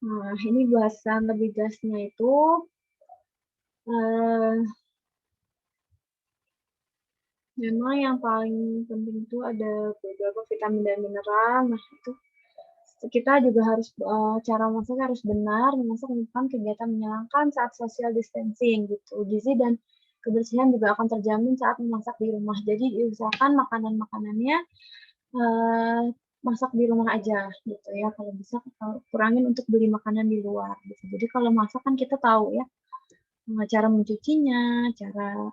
Nah, ini bahasan lebih jelasnya itu memang yang paling penting itu ada beberapa vitamin dan mineral. Nah, itu kita juga harus cara masaknya harus benar, memasak merupakan kegiatan menyenangkan saat social distancing gitu. Gizi dan kebersihan juga akan terjamin saat memasak di rumah. Jadi diusahakan makanan-makanannya masak di rumah aja gitu ya. Kalau bisa kurangin untuk beli makanan di luar gitu. Jadi kalau masak kan kita tahu ya cara mencucinya, cara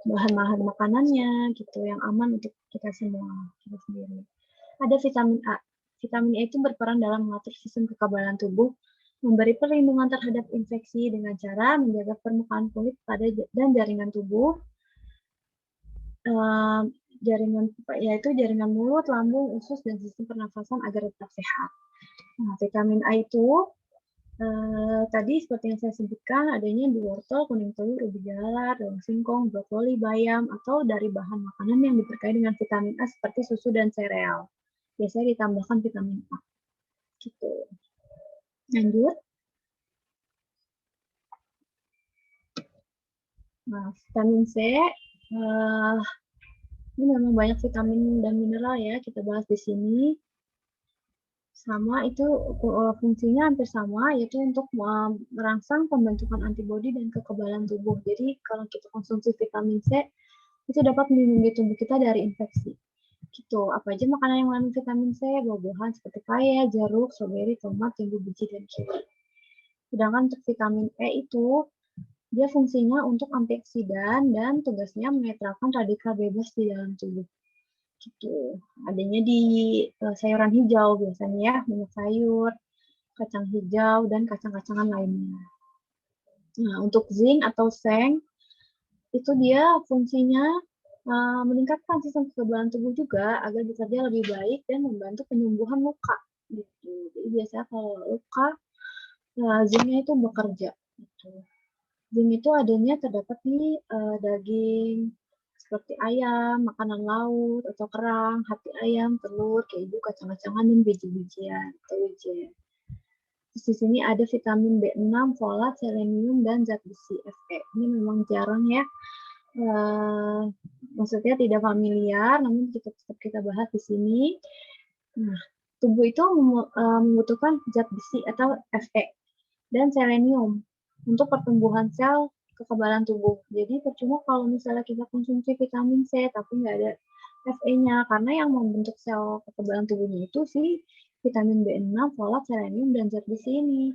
bahan-bahan makanannya gitu yang aman untuk kita semua, kita sendiri. Ada vitamin A. Vitamin A itu berperan dalam mengatur sistem kekebalan tubuh, memberi perlindungan terhadap infeksi dengan cara menjaga permukaan kulit pada dan jaringan tubuh, yaitu jaringan mulut, lambung, usus, dan sistem pernafasan agar tetap sehat. Nah, vitamin A itu tadi seperti yang saya sebutkan adanya di wortel, kuning telur, ubi jalar, daun singkong, brokoli, bayam, atau dari bahan makanan yang diberkahi dengan vitamin A seperti susu dan sereal. Biasanya ditambahkan vitamin A. Gitu. Lanjut. Nah, vitamin C, ini memang banyak vitamin dan mineral ya, kita bahas di sini. Sama itu fungsinya hampir sama, yaitu untuk merangsang pembentukan antibodi dan kekebalan tubuh. Jadi kalau kita konsumsi vitamin C, itu dapat melindungi tubuh kita dari infeksi. Gitu. Apa aja makanan yang mengandung vitamin C? Buah-buahan seperti paya, jeruk, stroberi, tomat, jambu biji, dan kiwi. Sedangkan untuk vitamin E itu, dia fungsinya untuk antioksidan dan tugasnya menetralkan radikal bebas di dalam tubuh. Gitu. Adanya di sayuran hijau biasanya ya, minyak sayur, kacang hijau, dan kacang-kacangan lainnya. Nah, untuk zinc atau seng, itu dia fungsinya meningkatkan sistem kekebalan tubuh juga agar bekerja lebih baik dan membantu penyembuhan luka. Gitu. Jadi biasanya kalau luka, zincnya itu bekerja. Gitu. Zinc itu adanya terdapat di daging seperti ayam, makanan laut atau kerang, hati ayam, telur, keju, kacang-kacangan, dan biji-bijian atau wijen. Terus di sini ada vitamin B6, folat, selenium, dan zat besi Fe. Ini memang jarang ya. Maksudnya tidak familiar, namun tetap kita bahas di sini. Nah, tubuh itu membutuhkan zat besi atau Fe dan selenium untuk pertumbuhan sel kekebalan tubuh. Jadi percuma kalau misalnya kita konsumsi vitamin C tapi nggak ada Fe-nya, karena yang membentuk sel kekebalan tubuhnya itu si vitamin B6, folat, selenium, dan zat besi ini.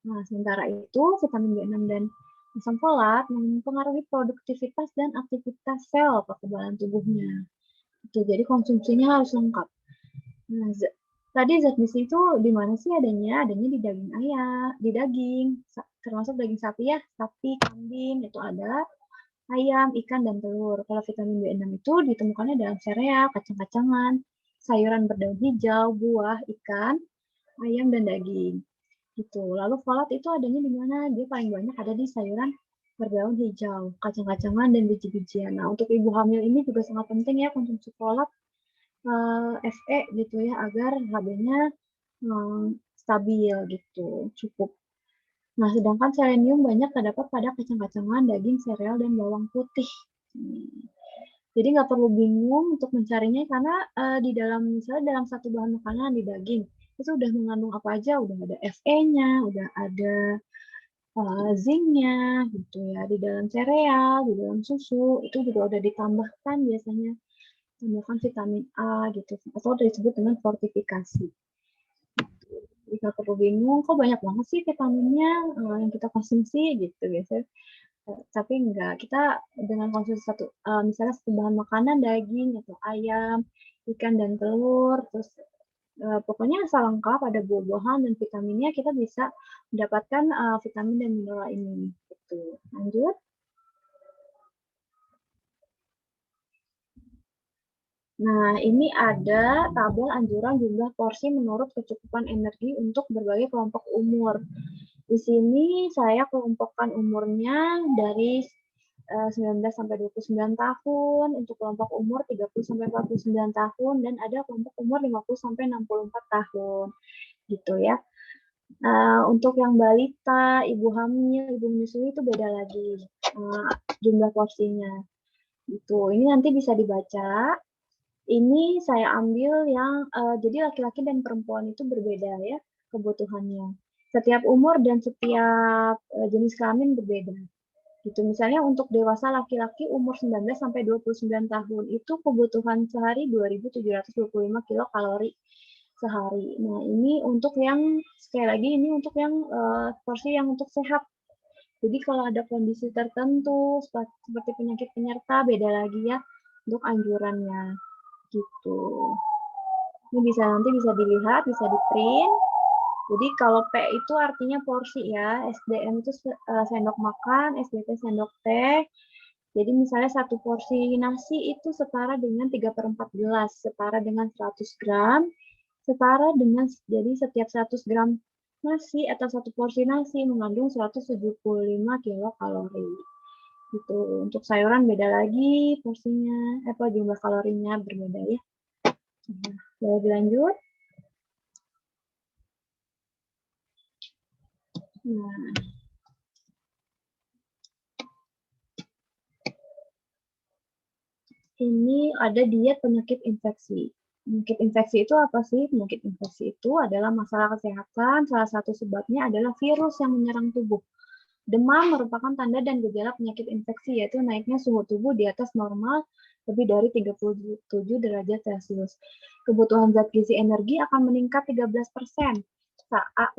Nah, sementara itu vitamin B6 dan asam folat mempengaruhi produktivitas dan aktivitas sel kekebalan tubuhnya. Itu jadi konsumsinya harus lengkap. Nah, tadi zat besi itu di mana sih adanya? Adanya di daging ayam, di daging, termasuk daging sapi ya, sapi, kambing, itu ada ayam, ikan, dan telur. Kalau vitamin B6 itu ditemukannya dalam sereal, kacang-kacangan, sayuran berdaun hijau, buah, ikan, ayam, dan daging. Gitu. Lalu folat itu adanya di mana? Dia paling banyak ada di sayuran berdaun hijau, kacang-kacangan, dan biji-bijian. Nah, untuk ibu hamil ini juga sangat penting ya konsumsi folat Fe gitu ya agar HB-nya stabil gitu, cukup. Nah, sedangkan selenium banyak terdapat pada kacang-kacangan, daging, sereal, dan bawang putih. Jadi nggak perlu bingung untuk mencarinya karena di dalam misalnya dalam satu bahan makanan di daging itu udah mengandung apa aja, udah ada Fe-nya, udah ada zinc-nya gitu ya. Di dalam sereal, di dalam susu itu juga udah ditambahkan biasanya tambahkan vitamin A gitu atau disebut dengan fortifikasi. Jadi nggak perlu bingung, kok banyak banget sih vitaminnya yang kita konsumsi gitu biasanya. Tapi enggak, kita dengan konsumsi misalnya satu bahan makanan daging atau ayam, ikan dan telur, terus pokoknya asal lengkap ada buah-buahan dan vitaminnya kita bisa mendapatkan vitamin dan mineral ini. Gitu. Lanjut. Nah, ini ada tabel anjuran jumlah porsi menurut kecukupan energi untuk berbagai kelompok umur. Di sini saya kelompokkan umurnya dari 19 sampai 29 tahun, untuk kelompok umur 30 sampai 49 tahun, dan ada kelompok umur 50 sampai 64 tahun. Gitu ya. Untuk yang balita, ibu hamil, ibu menyusui itu beda lagi jumlah porsinya. Gitu. Ini nanti bisa dibaca Ini saya ambil yang jadi laki-laki dan perempuan itu berbeda ya kebutuhannya. Setiap umur dan setiap jenis kelamin berbeda. Gitu. Misalnya untuk dewasa laki-laki umur 19 sampai 29 tahun itu kebutuhan sehari 2.725 kilokalori sehari. Nah, ini untuk yang sekali lagi ini untuk yang porsi yang untuk sehat. Jadi kalau ada kondisi tertentu seperti penyakit penyerta beda lagi ya untuk anjurannya gitu. Ini nanti bisa dilihat, bisa di print. Jadi kalau P itu artinya porsi ya, SDM itu sendok makan, SDT sendok teh. Jadi misalnya satu porsi nasi itu setara dengan 3/4 gelas, setara dengan 100 gram, setara dengan, jadi setiap 100 gram nasi atau satu porsi nasi mengandung 175 kilokalori. Gitu. Untuk sayuran beda lagi porsinya, jumlah kalorinya berbeda ya. Boleh dilanjut? Nah, ini ada diet penyakit infeksi. Penyakit infeksi itu apa sih? Penyakit infeksi itu adalah masalah kesehatan. Salah satu sebabnya adalah virus yang menyerang tubuh. Demam merupakan tanda dan gejala penyakit infeksi, yaitu naiknya suhu tubuh di atas normal lebih dari 37 derajat Celcius. Kebutuhan zat gizi energi akan meningkat 13%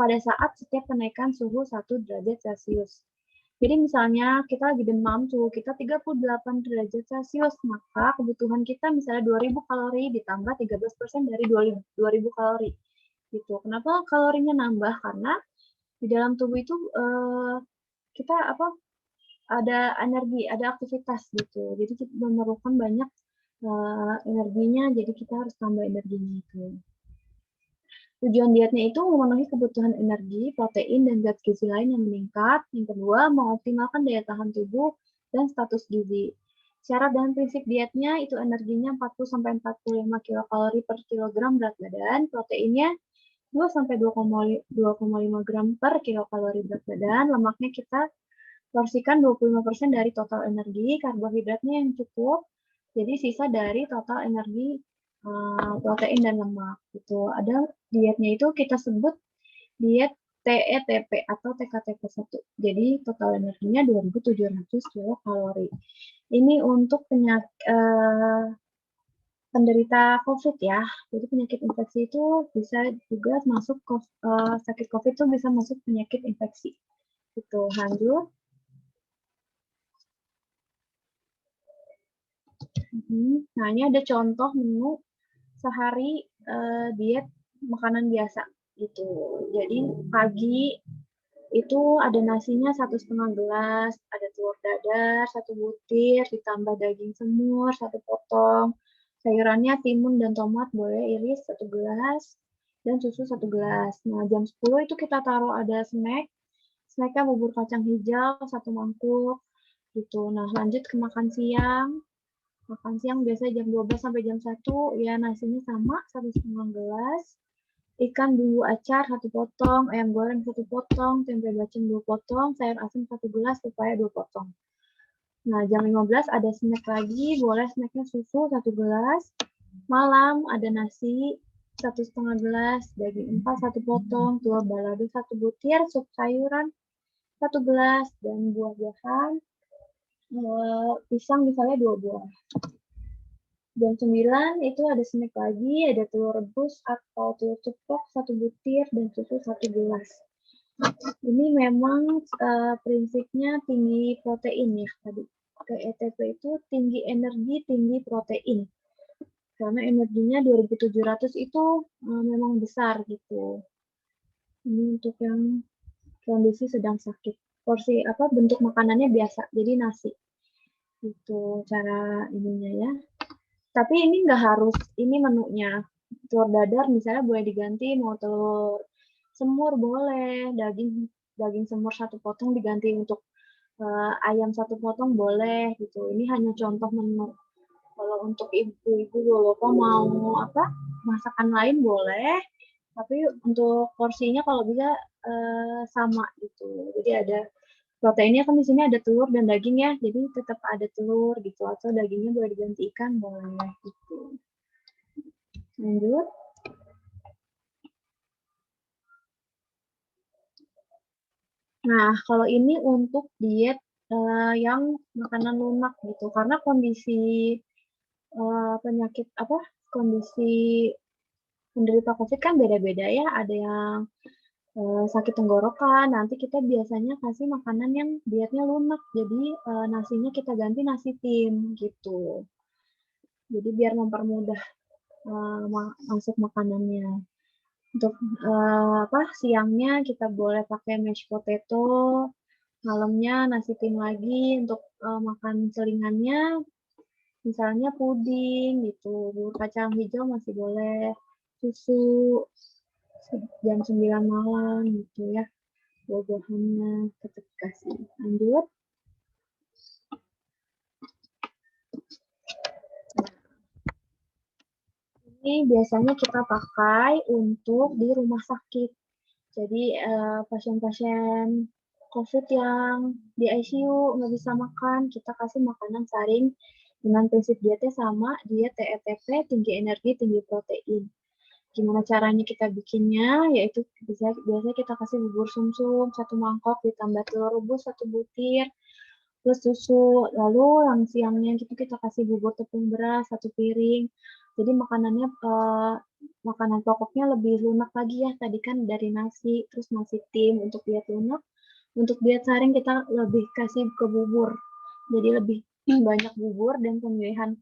pada saat setiap kenaikan suhu 1 derajat Celcius. Jadi misalnya kita lagi demam, suhu kita 38 derajat Celcius, maka kebutuhan kita misalnya 2.000 kalori ditambah 13% dari 2.000 kalori. Gitu. Kenapa kalorinya nambah? Karena di dalam tubuh itu kita ada energi, ada aktivitas gitu. Jadi kita memerlukan banyak energinya, jadi kita harus tambah energinya itu. Tujuan dietnya itu memenuhi kebutuhan energi, protein, dan zat gizi lain yang meningkat. Yang kedua, mengoptimalkan daya tahan tubuh dan status gizi. Syarat dan prinsip dietnya itu energinya 40-45 kilokalori per kilogram berat badan, proteinnya 2-2,5 gram per kilokalori berat badan, lemaknya kita porsikan 25% dari total energi, karbohidratnya yang cukup, jadi sisa dari total energi protein dan lemak gitu. Ada dietnya itu kita sebut diet TETP atau TKTP1. Jadi total energinya 2.700 kilokalori. Ini untuk penderita COVID ya. Jadi penyakit infeksi itu bisa juga masuk sakit COVID itu bisa masuk penyakit infeksi. Itu lanjut. Nah, ini ada contoh menu sehari diet makanan biasa gitu. Jadi pagi itu ada nasinya 1,5 gelas, ada telur dadar 1 butir, ditambah daging semur 1 potong, sayurannya timun dan tomat boleh iris 1 gelas, dan susu 1 gelas. Nah, jam 10 itu kita taruh ada snacknya bubur kacang hijau 1 mangkuk gitu. Nah, lanjut ke makan siang. Makan siang biasanya jam 12 sampai jam 1, ya nasinya sama 1,5 gelas, ikan bumbu acar 1 potong, ayam goreng 1 potong, tempe bacem 2 potong, sayur asam 1 gelas, pepaya 2 potong. Nah, jam 15 ada snack lagi, boleh snacknya susu 1 gelas, malam ada nasi 1,5 gelas, daging empal 1 potong, telur balado 1 butir, sup sayuran 1 gelas, dan buah-buahan pisang misalnya 2 buah. Jam 9 itu ada snack lagi, ada telur rebus atau telur ceplok 1 butir dan susu 1 gelas. Ini memang prinsipnya tinggi protein ya tadi. TETP itu tinggi energi, tinggi protein. Karena energinya 2.700 itu memang besar gitu. Ini untuk yang kondisi sedang sakit. Porsi bentuk makanannya biasa, jadi nasi. Itu cara ininya ya. Tapi ini nggak harus ini menunya. Telur dadar misalnya boleh diganti mau telur semur boleh, daging semur 1 potong diganti untuk ayam 1 potong boleh gitu. Ini hanya contoh menu. Kalau untuk ibu-ibu bapak mau masakan lain boleh, tapi untuk porsinya kalau bisa sama gitu. Jadi ada proteinnya kan di sini ada telur dan daging ya, jadi tetap ada telur gitu, atau dagingnya boleh diganti ikan boleh gitu. Lanjut. Nah, kalau ini untuk diet yang makanan lunak gitu, karena kondisi penyakit apa, kondisi penderita COVID kan beda-beda ya, ada yang sakit tenggorokan, nanti kita biasanya kasih makanan yang dietnya lunak, jadi nasinya kita ganti nasi tim gitu. Jadi biar mempermudah masuk makanannya. Untuk apa, siangnya kita boleh pakai mashed potato, malamnya nasi tim lagi. Untuk makan selingannya misalnya puding gitu, bubur kacang hijau masih boleh, susu jam 9 malam gitu ya, buah-buahannya tetap kasih. Lanjut. Ini biasanya kita pakai untuk di rumah sakit. Jadi pasien-pasien COVID yang di ICU nggak bisa makan, kita kasih makanan saring dengan prinsip dietnya sama, diet TETP, tinggi energi, tinggi protein. Gimana caranya kita bikinnya? Yaitu biasanya kita kasih bubur sumsum 1 mangkok ditambah telur rebus 1 butir plus susu. Lalu yang siangnya gitu kita kasih bubur tepung beras 1 piring. Jadi makanannya makanan pokoknya lebih lunak lagi ya. Tadi kan dari nasi, terus nasi tim untuk diet lunak. Untuk diet saring kita lebih kasih ke bubur. Jadi lebih banyak bubur dan pemilihan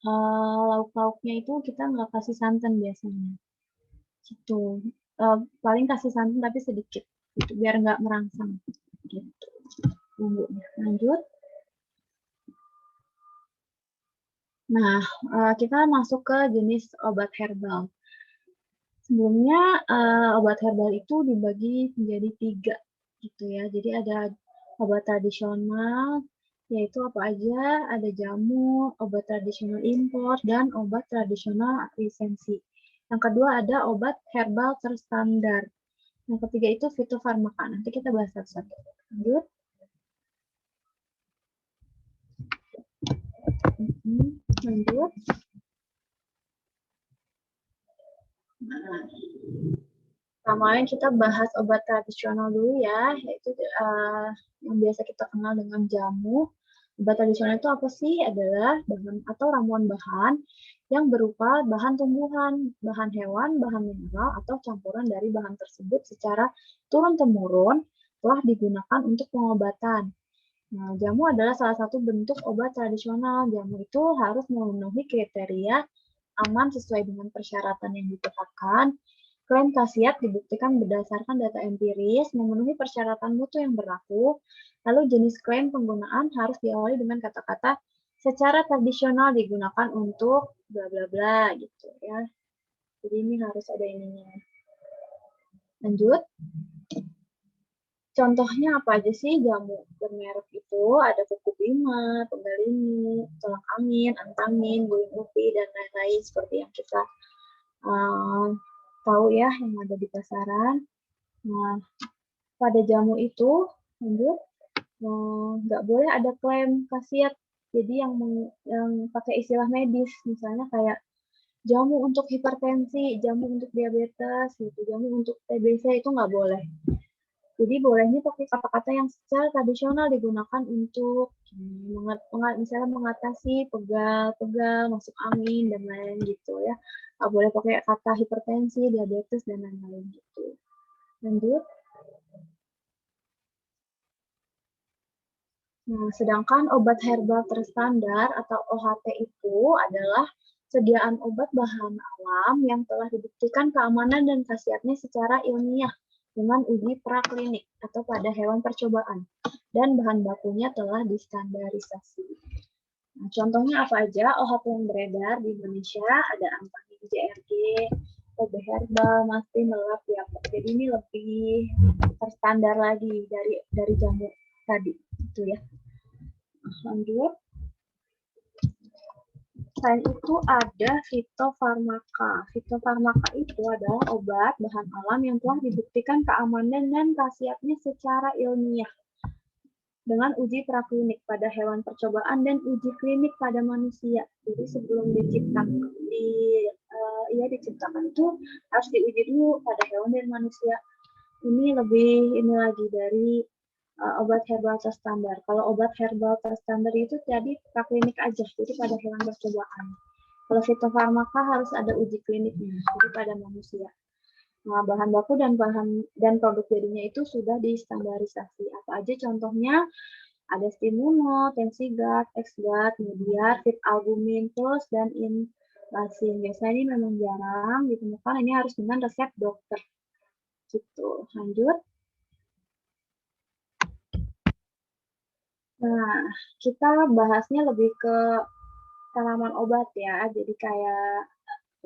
lauk-lauknya itu kita nggak kasih santan biasanya. Gitu. Paling kasih santan tapi sedikit. Gitu, biar nggak merangsang. Gitu. Bumbunya. Lanjut. Nah, kita masuk ke jenis obat herbal. Sebelumnya obat herbal itu dibagi menjadi 3 gitu ya. Jadi ada obat tradisional, yaitu apa aja, ada jamu, obat tradisional impor, dan obat tradisional lisensi. Yang kedua ada obat herbal terstandar. Yang ketiga itu fitofarmaka. Nanti kita bahas satu-satu. Lanjut. Lanjut. Nah, kemarin kita bahas obat tradisional dulu ya, yaitu yang biasa kita kenal dengan jamu. Obat tradisional itu apa sih? Adalah bahan atau ramuan bahan yang berupa bahan tumbuhan, bahan hewan, bahan mineral, atau campuran dari bahan tersebut secara turun-temurun telah digunakan untuk pengobatan. Nah, jamu adalah salah satu bentuk obat tradisional. Jamu itu harus memenuhi kriteria aman sesuai dengan persyaratan yang ditetapkan. Klaim khasiat dibuktikan berdasarkan data empiris, memenuhi persyaratan mutu yang berlaku. Lalu jenis klaim penggunaan harus diawali dengan kata-kata secara tradisional digunakan untuk bla bla bla gitu ya. Jadi ini harus ada ininya. Lanjut. Contohnya apa aja sih jamu bermerek itu? Ada kuku bima, penggalini, tolak angin, antangin, guling upi, dan lain-lain seperti yang kita tahu ya yang ada di pasaran. Nah, pada jamu itu, lanjut, nggak boleh ada klaim khasiat. Jadi yang pakai istilah medis, misalnya kayak jamu untuk hipertensi, jamu untuk diabetes, gitu, jamu untuk TBC itu nggak boleh. Jadi bolehnya pakai kata-kata yang secara tradisional digunakan untuk misalnya mengatasi pegal-pegal, masuk angin, dan lain-lain gitu ya. Nggak boleh pakai kata hipertensi, diabetes, dan lain-lain gitu. Lanjut. Nah, sedangkan obat herbal terstandar atau OHT itu adalah sediaan obat bahan alam yang telah dibuktikan keamanan dan khasiatnya secara ilmiah dengan uji praklinik atau pada hewan percobaan dan bahan bakunya telah distandarisasi. Nah, contohnya apa aja OHT yang beredar di Indonesia? Ada Ampangin JRG, OB Herbal, Masti, Melap, ya. Jadi ini lebih terstandar lagi dari jamu tadi, itu ya. Lanjut. Selain itu ada fitofarmaka. Fitofarmaka itu adalah obat bahan alam yang telah dibuktikan keamanan dan khasiatnya secara ilmiah dengan uji praklinik pada hewan percobaan dan uji klinik pada manusia. Jadi sebelum diciptakan ia diciptakan itu harus diuji dulu pada hewan dan manusia. Ini lebih ini lagi dari obat herbal terstandar. Kalau obat herbal terstandar itu tadi praklinik aja, jadi pada hewan percobaan. Kalau fitofarmaka harus ada uji kliniknya, jadi pada manusia. Nah, bahan baku dan produk jadinya itu sudah distandarisasi. Apa aja contohnya? Ada Stimuno, Tensigard, Xgard, Mediar, Fit Albumin Plus, dan Inlasin. Biasanya ini memang jarang ditemukan, ini harus dengan resep dokter. Gitu. Lanjut. Nah, kita bahasnya lebih ke tanaman obat ya, jadi kayak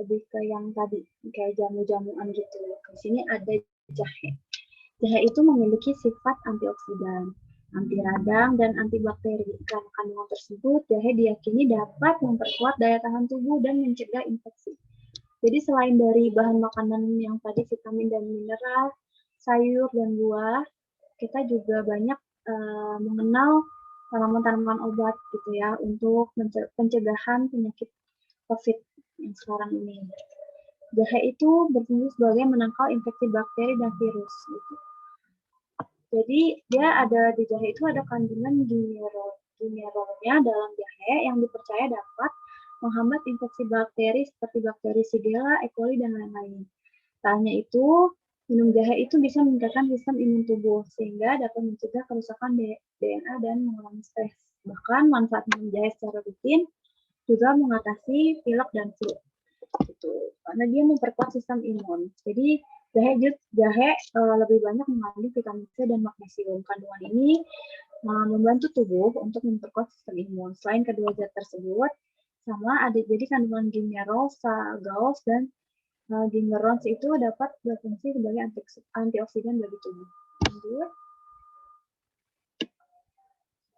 lebih ke yang tadi, kayak jamu-jamuan gitu. Di sini ada jahe. Jahe itu memiliki sifat antioksidan, anti radang, dan antibakteri. Karena kandungan tersebut, jahe diyakini dapat memperkuat daya tahan tubuh dan mencegah infeksi. Jadi selain dari bahan makanan yang tadi vitamin dan mineral, sayur dan buah, kita juga banyak mengenal tanaman-tanaman obat gitu ya untuk pencegahan penyakit COVID yang sekarang ini. Jahe itu berfungsi sebagai menangkal infeksi bakteri dan virus gitu. Jadi dia ada di jahe itu ada kandungan gingerolnya dalam jahe yang dipercaya dapat menghambat infeksi bakteri seperti bakteri Shigella, E. coli, dan lain-lain. Tak hanya itu, minum jahe itu bisa meningkatkan sistem imun tubuh sehingga dapat mencegah kerusakan DNA dan mengurangi stres. Bahkan manfaat minum jahe secara rutin juga mengatasi pilek dan flu. Gitu. Karena dia memperkuat sistem imun. Jadi jahe lebih banyak mengandung vitamin C dan magnesium. Kandungan ini membantu tubuh untuk memperkuat sistem imun. Selain kedua zat tersebut, sama ada jadi kandungan gingerol, Gauss, dan gingerol itu dapat berfungsi sebagai antioksidan bagi tubuh. Lanjut.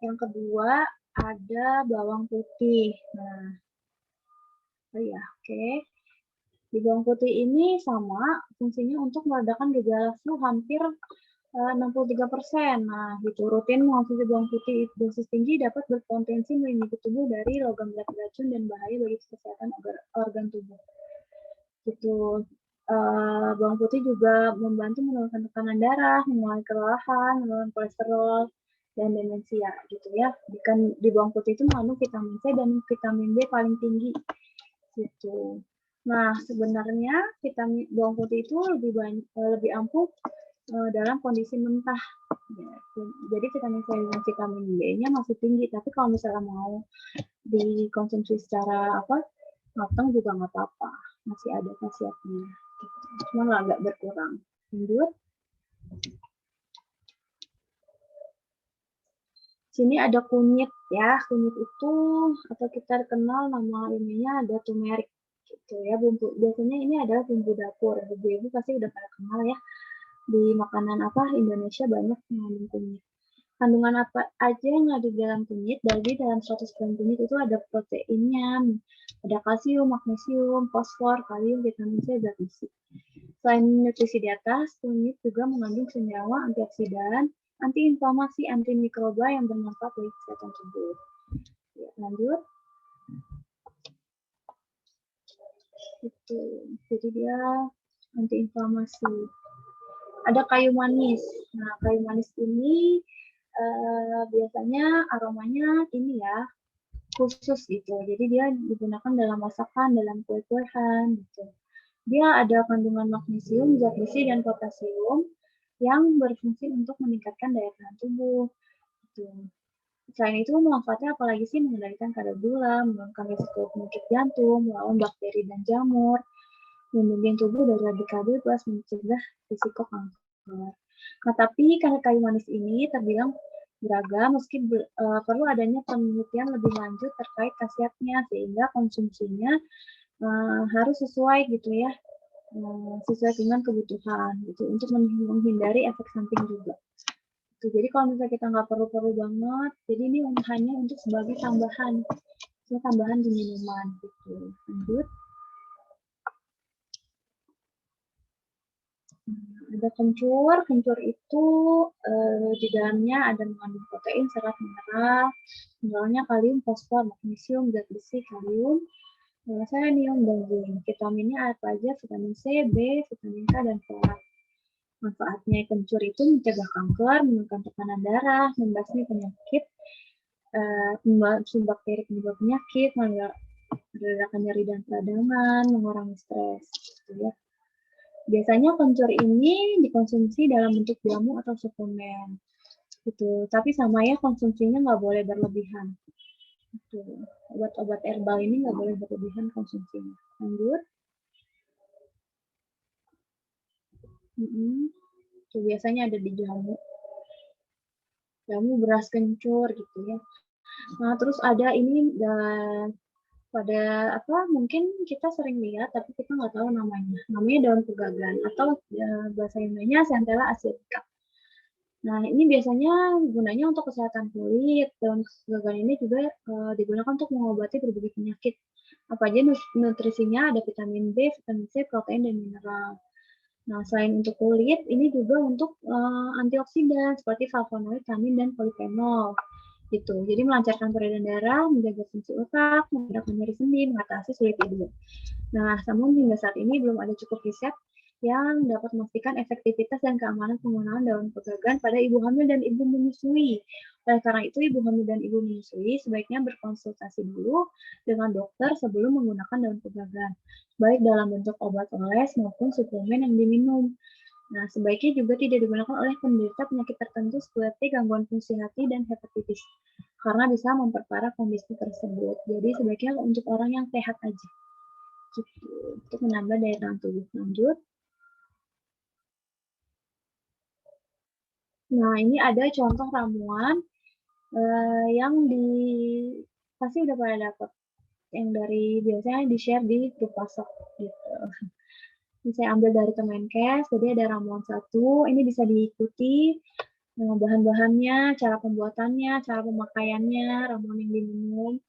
Yang kedua ada bawang putih. Nah, oke. Di bawang putih ini sama fungsinya untuk meredakan gejala flu hampir 63%. Nah, gitu. Rutin mengonsumsi bawang putih dosis tinggi dapat berpotensi melindungi tubuh dari logam berat beracun dan bahaya bagi kesehatan organ tubuh. Gitu. Bawang putih juga membantu menurunkan tekanan darah, mengurangi kelelahan, menurunkan kolesterol, dan demensia gitu ya. Di bawang putih itu mengandung vitamin C dan vitamin B paling tinggi gitu. Nah, sebenarnya vitamin bawang putih itu lebih ampuh dalam kondisi mentah. Ya, jadi vitamin C dan vitamin B-nya masih tinggi, tapi kalau misalnya mau dikonsumsi secara matang juga nggak apa-apa, masih ada khasiatnya. Gitu. Cuma nggak berkurang. Lanjut. Sini ada kunyit ya. Kunyit itu atau kita kenal nama ilmiahnya ada turmeric gitu ya. Biasanya ini adalah bumbu dapur. Ibu pasti udah pada kenal ya. Di makanan Indonesia banyak mengandung kunyit. Kandungan apa aja yang ada di dalam kunyit? Dari dalam 100 gram kunyit itu ada proteinnya, ada kalsium, magnesium, fosfor, kalium, vitamin C, zat besi. Selain nutrisi di atas, kunyit juga mengandung senyawa antioksidan, antiinflamasi, antimikroba yang bermanfaat bagi kesehatan tubuh. Ya, lanjut. Itu. Jadi dia antiinflamasi. Ada kayu manis. Nah, kayu manis ini biasanya aromanya ini ya khusus gitu. Jadi dia digunakan dalam masakan, dalam kue-kuean gitu. Dia ada kandungan magnesium, zat besi, dan potasium yang berfungsi untuk meningkatkan daya tahan tubuh. Gitu. Selain itu, manfaatnya apalagi sih mengendalikan kadar gula, menurunkan risiko penyakit jantung, melawan bakteri dan jamur, melindungi tubuh dari radikal bebas, mencegah risiko kanker. Nah, tapi karena kayu manis ini terbilang beragam, meski perlu adanya penelitian lebih lanjut terkait khasiatnya, sehingga konsumsinya harus sesuai gitu ya, sesuai dengan kebutuhan gitu, untuk menghindari efek samping juga. Gitu. Jadi kalau misalnya kita nggak perlu-perlu banget, jadi ini hanya untuk sebagai tambahan di minuman gitu. Lanjut. Ada kencur. Kencur itu di dalamnya ada mengandung protein, serat, mineral. Mineralnya kalium, fosfor, magnesium, zat besi, kalium. Selenium dan zinc. Vitaminnya apa aja? Vitamin C, B, vitamin K, dan folat. Manfaatnya kencur itu mencegah kanker, menurunkan tekanan darah, membasmi penyakit, bakteri penyebab penyakit, meredakan nyeri dan peradangan, mengurangi stres. Gitu ya. Biasanya kencur ini dikonsumsi dalam bentuk jamu atau suplemen. Gitu. Tapi sama ya, konsumsinya nggak boleh berlebihan. Gitu. Obat-obat herbal ini nggak boleh berlebihan konsumsinya. Lanjut. Itu biasanya ada di jamu. Jamu beras kencur gitu ya. Nah, terus ada ini pada apa mungkin kita sering lihat tapi kita nggak tahu namanya. Namanya daun pegagan atau bahasa Indonesia Centella asiatica. Nah, ini biasanya gunanya untuk kesehatan kulit. Daun pegagan ini juga digunakan untuk mengobati berbagai penyakit. Apa aja nutrisinya? Ada vitamin B, vitamin C, protein, dan mineral. Nah, selain untuk kulit, ini juga untuk antioksidan seperti flavonoid, tanin, dan polifenol. Gitu. Jadi melancarkan peredaran darah, menjaga fungsi otak, meredakan nyeri sendi, mengatasi sulit tidur. Nah, namun hingga saat ini belum ada cukup riset yang dapat memastikan efektivitas dan keamanan penggunaan daun pegagan pada ibu hamil dan ibu menyusui. Oleh karena itu, ibu hamil dan ibu menyusui sebaiknya berkonsultasi dulu dengan dokter sebelum menggunakan daun pegagan, baik dalam bentuk obat oles maupun suplemen yang diminum. Nah, sebaiknya juga tidak digunakan oleh penderita penyakit tertentu seperti gangguan fungsi hati dan hepatitis, karena bisa memperparah kondisi tersebut. Jadi sebaiknya untuk orang yang sehat aja. Gitu, untuk menambah daya tahan tubuh. Lanjut. Nah, ini ada contoh ramuan yang pasti udah pada dapat. Yang dari biasanya di-share di grup WhatsApp gitu. Ini saya ambil dari Kemenkes, jadi ada ramuan 1, ini bisa diikuti bahan-bahannya, cara pembuatannya, cara pemakaiannya, ramuan yang diminum.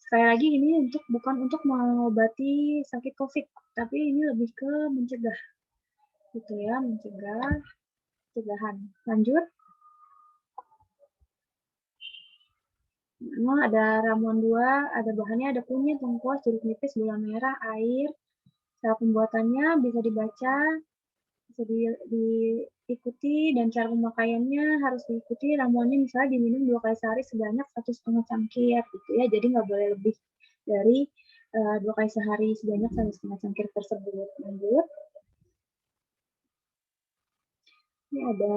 Sekali lagi ini bukan untuk mengobati sakit COVID, tapi ini lebih ke mencegah, gitu ya, pencegahan. Lanjut. Nah, ada ramuan 2, ada bahannya, ada kunyit, lengkuas, jeruk nipis, gula merah, air. Cara pembuatannya bisa dibaca, bisa diikuti, dan cara pemakaiannya harus diikuti. Ramuannya misalnya diminum 2 kali sehari sebanyak 1,5 cangkir gitu ya. Jadi nggak boleh lebih dari 2 kali sehari sebanyak 1,5 cangkir tersebut. Lanjut. Ini ada,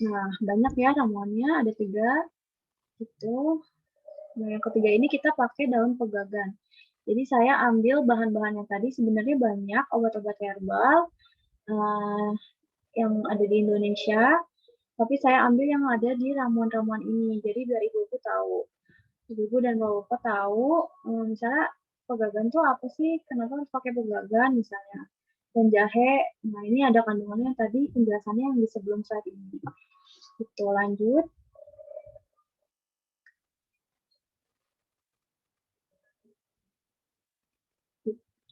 nah banyak ya ramuannya, ada 3 gitu. Nah, yang ketiga ini kita pakai daun pegagan. Jadi saya ambil bahan-bahannya tadi, sebenarnya banyak obat-obat herbal yang ada di Indonesia, tapi saya ambil yang ada di ramuan-ramuan ini. Jadi biar ibu-ibu tahu, ibu-ibu dan bapak tahu, misalnya pegagan tuh apa sih, kenapa harus pakai pegagan misalnya, dan jahe. Nah, ini ada kandungannya tadi, penjelasannya yang di sebelum slide ini. Gitu, lanjut.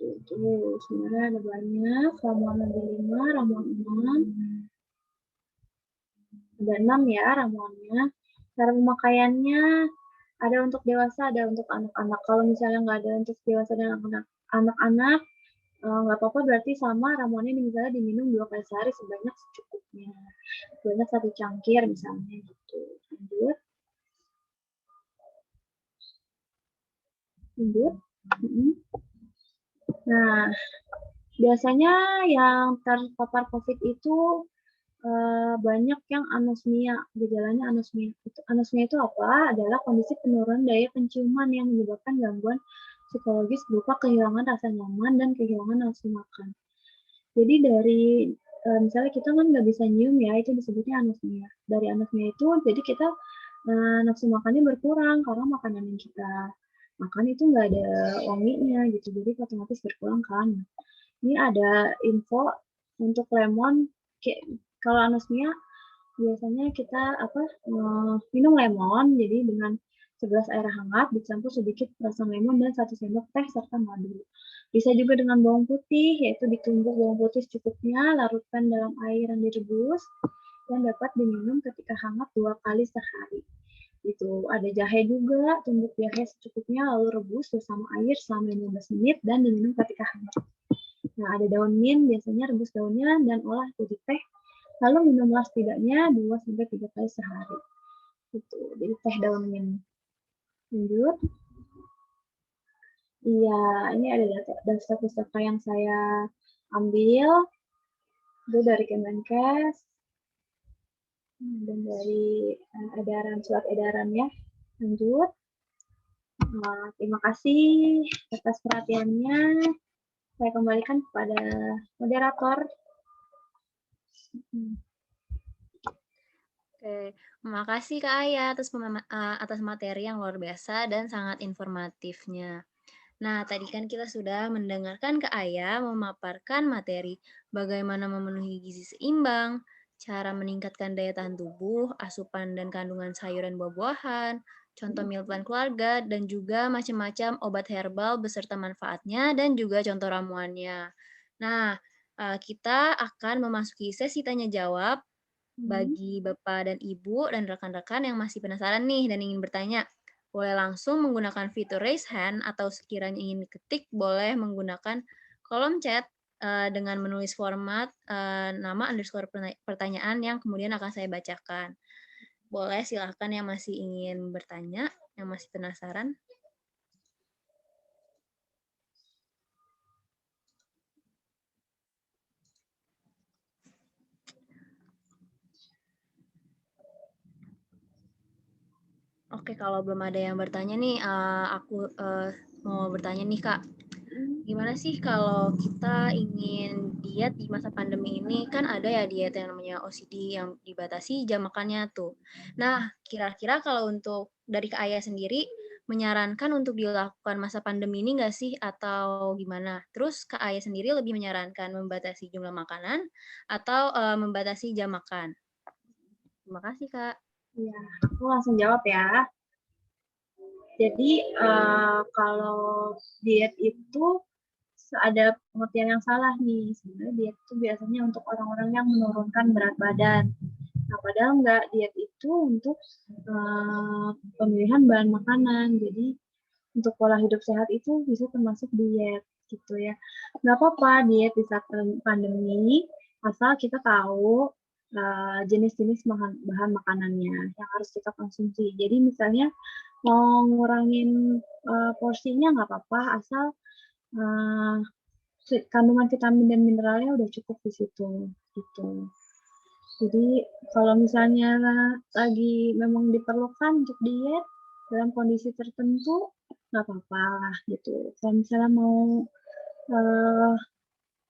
Tuh, sebenarnya ada banyak, ramuan ada 5, ramuan 6, ada 6 ya ramuannya. Cara pemakaiannya ada untuk dewasa, ada untuk anak-anak. Kalau misalnya nggak ada untuk dewasa dan anak-anak, nggak apa-apa, berarti sama ramuannya misalnya diminum 2 kali sehari sebanyak secukupnya. Sebanyak 1 cangkir misalnya gitu. Lanjut. Lanjut. Nah, biasanya yang terpapar COVID itu banyak yang anosmia, gejalanya anosmia. Anosmia itu apa? Adalah kondisi penurunan daya penciuman yang menyebabkan gangguan psikologis berupa kehilangan rasa nyaman dan kehilangan nafsu makan. Jadi dari misalnya kita kan nggak bisa nyium ya, itu disebutnya anosmia. Dari anosmia itu, jadi kita nafsu makannya berkurang karena makanan yang kita makan itu nggak ada wanginya gitu, jadi otomatis berkurang kan. Ini ada info untuk lemon, kalau anosmia biasanya kita minum lemon, jadi dengan segelas air hangat dicampur sedikit rasa lemon dan 1 sendok teh serta madu. Bisa juga dengan bawang putih, yaitu ditumbuk bawang putih secukupnya, larutkan dalam air yang direbus, dan dapat diminum ketika hangat 2 kali sehari. Itu ada jahe juga, tumbuk jahe secukupnya lalu rebus bersama air selama 15 menit dan diminum ketika hangat. Nah, ada daun mint, biasanya rebus daunnya dan olah jadi teh. Lalu minumlah setidaknya 2-3 kali sehari. Itu, jadi teh daun mint. Lanjut. Iya, ini ada data yang saya ambil. Itu dari Kemenkes dan dari surat edaran ya. Lanjut. Terima kasih atas perhatiannya. Saya kembalikan kepada moderator. Oke, terima kasih Kak Aya atas materi yang luar biasa dan sangat informatifnya. Nah, tadi kan kita sudah mendengarkan Kak Aya memaparkan materi bagaimana memenuhi gizi seimbang, cara meningkatkan daya tahan tubuh, asupan dan kandungan sayuran buah-buahan, contoh meal plan keluarga, dan juga macam-macam obat herbal beserta manfaatnya dan juga contoh ramuannya. Nah, kita akan memasuki sesi tanya jawab bagi Bapak dan Ibu dan rekan-rekan yang masih penasaran nih dan ingin bertanya. Boleh langsung menggunakan fitur raise hand atau sekiranya ingin diketik, boleh menggunakan kolom chat dengan menulis format nama underscore pertanyaan yang kemudian akan saya bacakan. Boleh silahkan yang masih ingin bertanya, yang masih penasaran. Oke, kalau belum ada yang bertanya nih, aku mau bertanya nih Kak. Gimana sih kalau kita ingin diet di masa pandemi ini? Kan ada ya diet yang namanya OCD yang dibatasi jam makannya tuh. Nah, kira-kira kalau untuk dari Kak Aya sendiri, menyarankan untuk dilakukan masa pandemi ini nggak sih? Atau gimana? Terus Kak Aya sendiri lebih menyarankan membatasi jumlah makanan atau membatasi jam makan? Terima kasih, Kak. Iya, aku langsung jawab ya. Jadi kalau diet itu ada pengertian yang salah nih. Sebenarnya diet itu biasanya untuk orang-orang yang menurunkan berat badan. Nah, padahal enggak, diet itu untuk pemilihan bahan makanan. Jadi untuk pola hidup sehat itu bisa termasuk diet gitu ya. Nggak apa-apa diet di saat pandemi, asal kita tahu jenis-jenis bahan makanannya yang harus kita konsumsi. Jadi misalnya mau ngurangin porsinya nggak apa-apa, asal kandungan vitamin dan mineralnya udah cukup di situ gitu. Jadi kalau misalnya lagi memang diperlukan untuk diet dalam kondisi tertentu, nggak apa-apa gitu. Kalau misalnya mau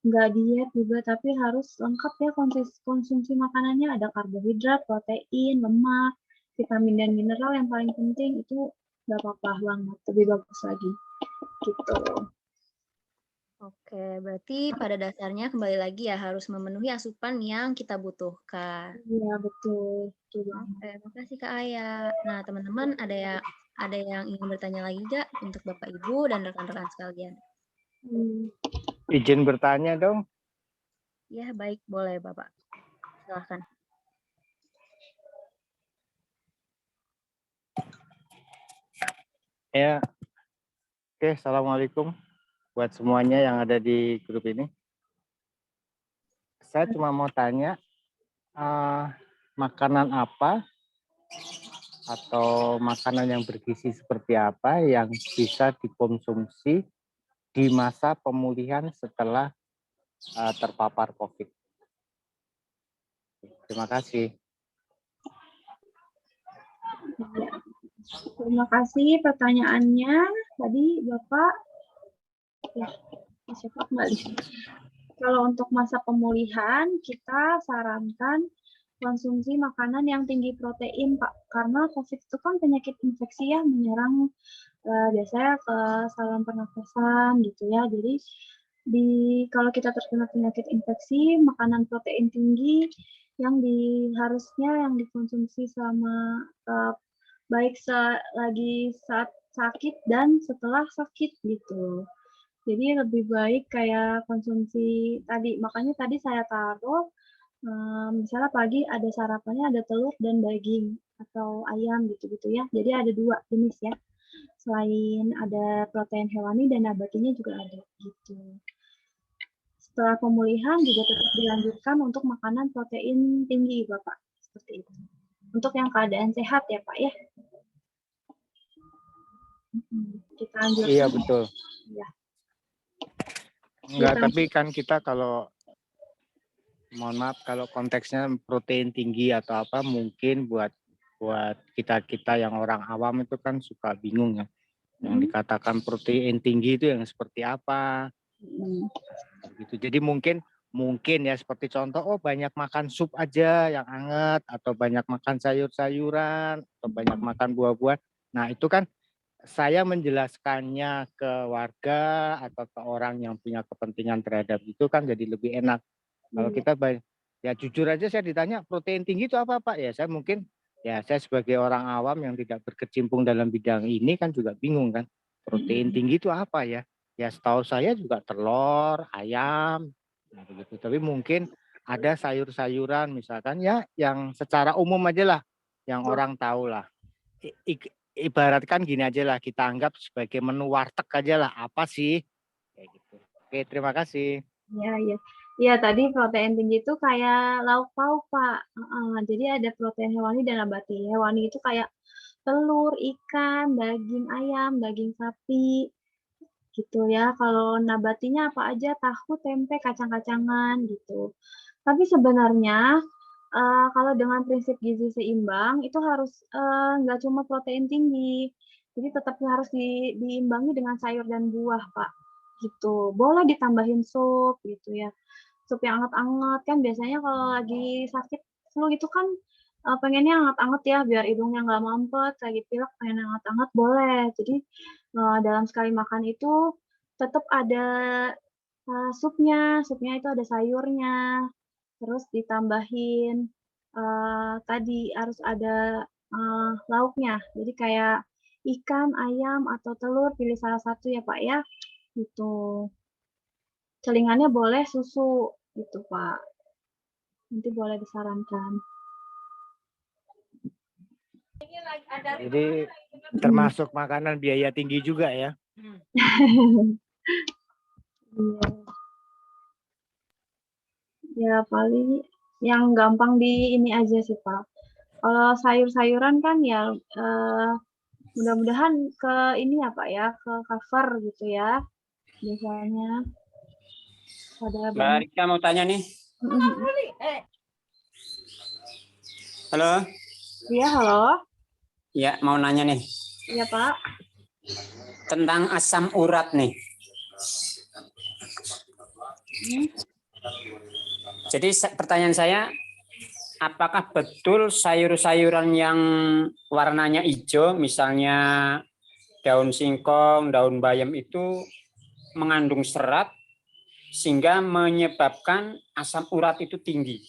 nggak diet juga tapi harus lengkap ya konsumsi makanannya, ada karbohidrat, protein, lemak, vitamin dan mineral yang paling penting itu nggak apa-apa banget, lebih bagus lagi gitu. Oke, berarti pada dasarnya kembali lagi ya harus memenuhi asupan yang kita butuhkan. Iya betul. Oke, makasih Kak Aya. Nah, teman-teman ada yang ingin bertanya lagi nggak untuk Bapak Ibu dan rekan-rekan sekalian? Izin bertanya dong. Ya, baik, boleh Bapak. Silahkan. Ya, oke. Assalamualaikum buat semuanya yang ada di grup ini. Saya cuma mau tanya, makanan apa atau makanan yang bergizi seperti apa yang bisa dikonsumsi di masa pemulihan setelah terpapar COVID? Terima kasih. Terima kasih pertanyaannya. Tadi Bapak, ya, siapa kembali. Kalau untuk masa pemulihan, kita sarankan konsumsi makanan yang tinggi protein, Pak. Karena COVID itu kan penyakit infeksi ya, menyerang biasanya ke saluran pernafasan gitu ya. Jadi kalau kita terkena penyakit infeksi, makanan protein tinggi yang harusnya yang dikonsumsi selama baik lagi saat sakit dan setelah sakit gitu. Jadi lebih baik kayak konsumsi tadi, makanya tadi saya taruh Misalnya pagi ada sarapannya ada telur dan daging atau ayam gitu-gitu ya. Jadi ada 2 jenis ya. Selain ada protein hewani dan nabatinya juga ada gitu. Setelah pemulihan juga tetap dilanjutkan untuk makanan protein tinggi, Bapak. Seperti itu. Untuk yang keadaan sehat ya, Pak ya. Kita lanjutkan. Iya, betul. Ya. Enggak, tapi kan kita kalau mohon maaf kalau konteksnya protein tinggi atau apa mungkin buat kita yang orang awam itu kan suka bingung ya. Yang dikatakan protein tinggi itu yang seperti apa? Gitu. Jadi mungkin ya seperti contoh banyak makan sup aja yang hangat atau banyak makan sayur-sayuran atau banyak makan buah-buahan. Nah, itu kan saya menjelaskannya ke warga atau ke orang yang punya kepentingan terhadap itu kan jadi lebih enak. Kalau kita ya jujur aja saya ditanya protein tinggi itu apa Pak? Ya saya mungkin ya saya sebagai orang awam yang tidak berkecimpung dalam bidang ini kan juga bingung kan. Protein tinggi itu apa ya? Ya setahu saya juga telur, ayam, nah begitu. Tapi mungkin ada sayur-sayuran misalkan ya yang secara umum aja lah yang orang tahu lah. Ibaratkan gini aja lah kita anggap sebagai menu warteg aja lah apa sih? Kayak gitu. Oke, terima kasih. Iya, iya. Iya, tadi protein tinggi itu kayak lauk pauk, Pak. Jadi ada protein hewani dan nabati. Hewani itu kayak telur, ikan, daging ayam, daging sapi, gitu ya. Kalau nabatinya apa aja, tahu, tempe, kacang-kacangan, gitu. Tapi sebenarnya kalau dengan prinsip gizi seimbang itu harus nggak cuma protein tinggi, jadi tetap harus diimbangi dengan sayur dan buah, Pak. Gitu. Boleh ditambahin sup gitu ya. Sup yang anget-anget kan biasanya kalau lagi sakit flu itu kan pengennya anget-anget ya biar hidungnya nggak mampet, lagi pilek pengen anget-anget boleh. Jadi dalam sekali makan itu tetap ada supnya itu ada sayurnya, terus ditambahin tadi harus ada lauknya. Jadi kayak ikan, ayam, atau telur pilih salah satu ya Pak ya. Gitu. Selingannya boleh susu gitu Pak. Nanti boleh disarankan. Jadi termasuk makanan biaya tinggi juga ya. Iya. Ya paling yang gampang di ini aja sih Pak. Kalau sayur-sayuran kan ya mudah-mudahan ke ini ya Pak ya, ke cover gitu ya. Biasanya pada Mbak Rika mau tanya nih. Halo? Iya, halo. Ya, mau nanya nih. Iya, Pak. Tentang asam urat nih. Jadi pertanyaan saya, apakah betul sayur-sayuran yang warnanya hijau, misalnya daun singkong, daun bayam itu mengandung serat sehingga menyebabkan asam urat itu tinggi?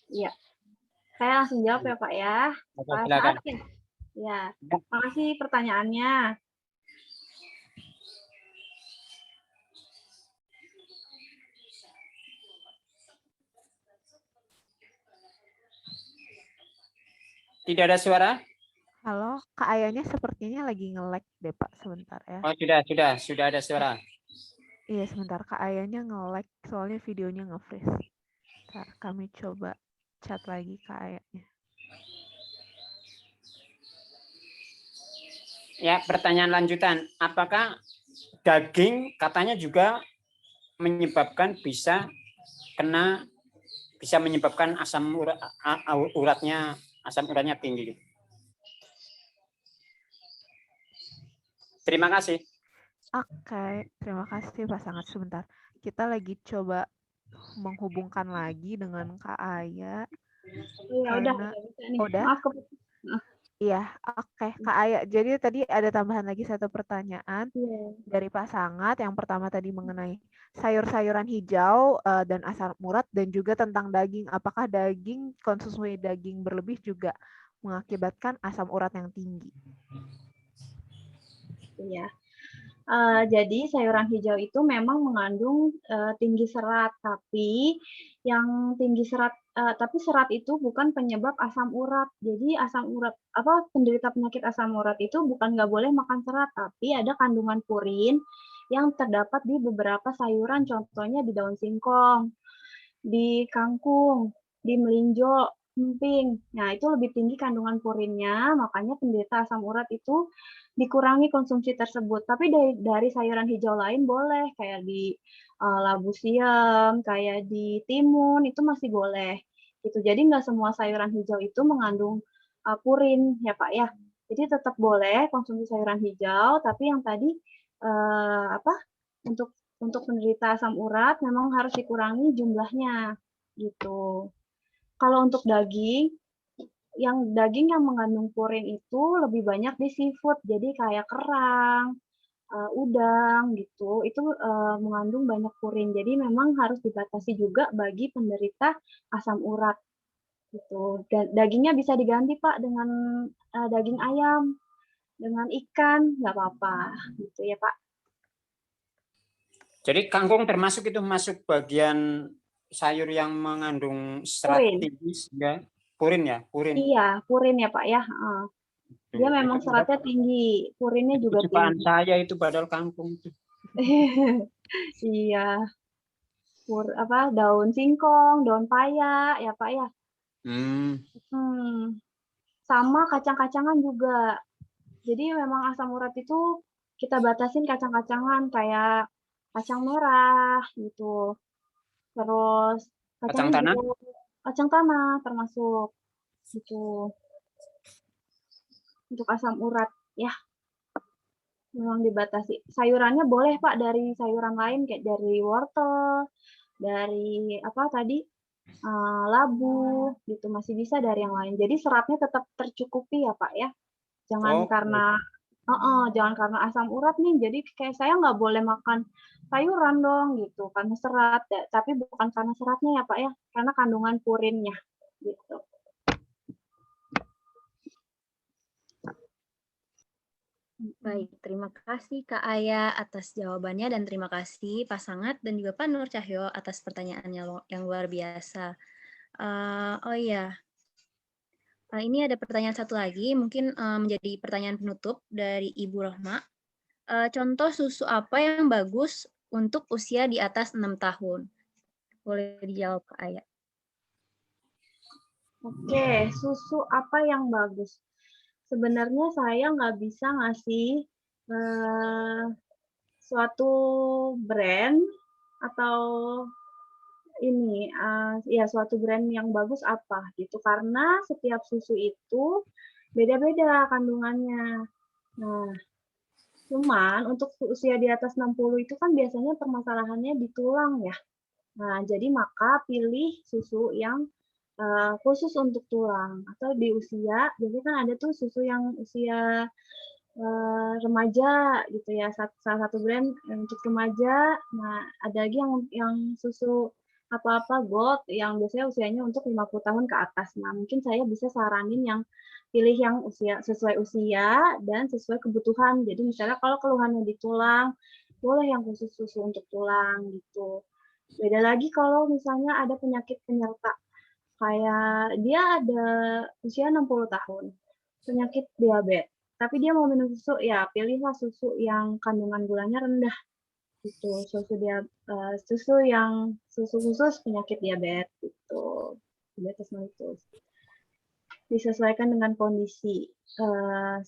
Iya. Saya langsung jawab ya, Pak ya. Pak Saat ya. Makasih pertanyaannya. Tidak ada suara? Halo, Kak Ayanya sepertinya lagi nge-lag deh Pak, sebentar ya. Oh, sudah ada suara. Iya, sebentar Kak Ayanya nge-lag, soalnya videonya nge-freeze. Ntar kami coba chat lagi Kak Ayanya. Ya, pertanyaan lanjutan. Apakah daging katanya juga bisa menyebabkan asam uratnya tinggi? Terima kasih. Oke, terima kasih Pak Sangat. Sebentar, kita lagi coba menghubungkan lagi dengan Kak Aya. Ya udah bisa nih. Maaf. Iya, oke Kak Aya. Jadi tadi ada tambahan lagi satu pertanyaan dari Pak Sangat. Yang pertama tadi mengenai sayur-sayuran hijau dan asam urat, dan juga tentang daging. Apakah konsumsi daging berlebih juga mengakibatkan asam urat yang tinggi? Iya. Jadi sayuran hijau itu memang mengandung tinggi serat, tapi yang tinggi serat, tapi serat itu bukan penyebab asam urat. Jadi asam urat penderita penyakit asam urat itu bukan nggak boleh makan serat, tapi ada kandungan purin yang terdapat di beberapa sayuran, contohnya di daun singkong, di kangkung, di melinjo, emping. Nah, itu lebih tinggi kandungan purinnya, makanya penderita asam urat itu dikurangi konsumsi tersebut. Tapi dari sayuran hijau lain boleh, kayak di labu siam, kayak di timun, itu masih boleh. Gitu. Jadi nggak semua sayuran hijau itu mengandung purin, ya Pak ya. Jadi tetap boleh konsumsi sayuran hijau, tapi yang tadi untuk penderita asam urat memang harus dikurangi jumlahnya, gitu. Kalau untuk daging yang mengandung purin itu lebih banyak di seafood, jadi kayak kerang, udang gitu, itu mengandung banyak purin. Jadi memang harus dibatasi juga bagi penderita asam urat gitu. Dan dagingnya bisa diganti Pak dengan daging ayam, dengan ikan, nggak apa-apa gitu ya Pak. Jadi kangkung termasuk itu masuk bagian sayur yang mengandung serat Purin. tinggi ya. Purin ya, purin. Iya, purin ya Pak ya. Dia memang seratnya tinggi, purinnya juga Kesukaan tinggi. saya itu padahal kangkung itu. Iya, daun singkong, daun paya, ya Pak ya. Sama kacang-kacangan juga. Jadi memang asam urat itu kita batasin kacang-kacangan kayak kacang merah gitu. Terus Kacang tanah? kacang tanah termasuk gitu. Untuk asam urat ya. Memang dibatasi. Sayurannya boleh Pak dari sayuran lain kayak dari wortel, dari labu gitu, masih bisa dari yang lain. Jadi seratnya tetap tercukupi ya Pak ya. Jangan jangan karena asam urat nih, jadi kayak saya nggak boleh makan sayuran dong gitu, karena serat. Tapi bukan karena seratnya ya Pak ya, karena kandungan purinnya gitu. Baik, terima kasih Kak Aya atas jawabannya dan terima kasih Pak Sangat dan juga Pak Nur Cahyo atas pertanyaannya yang luar biasa. Oh iya, ini ada pertanyaan satu lagi, mungkin menjadi pertanyaan penutup dari Ibu Rohma. Contoh susu apa yang bagus untuk usia di atas 6 tahun? Boleh dijawab Kak Aya. Oke, susu apa yang bagus? Sebenarnya saya nggak bisa ngasih suatu brand atau suatu brand yang bagus apa gitu, karena setiap susu itu beda-beda kandungannya. Nah, cuman untuk usia di atas 60 itu kan biasanya permasalahannya di tulang ya. Nah, jadi maka pilih susu yang khusus untuk tulang, atau di usia, jadi kan ada tuh susu yang usia remaja gitu ya, salah satu brand untuk remaja. Nah, ada lagi yang susu apa-apa gold yang biasanya usianya untuk 50 tahun ke atas. Nah, mungkin saya bisa saranin yang pilih yang sesuai usia dan sesuai kebutuhan. Jadi misalnya kalau keluhannya di tulang, boleh yang khusus susu untuk tulang gitu. Beda lagi kalau misalnya ada penyakit penyerta, kayak dia ada usia 60 tahun, penyakit diabetes, tapi dia mau minum susu, ya pilihlah susu yang kandungan gulanya rendah. Gitu, susu khusus penyakit diabetes gitu, diabetes mellitus. Disesuaikan dengan kondisi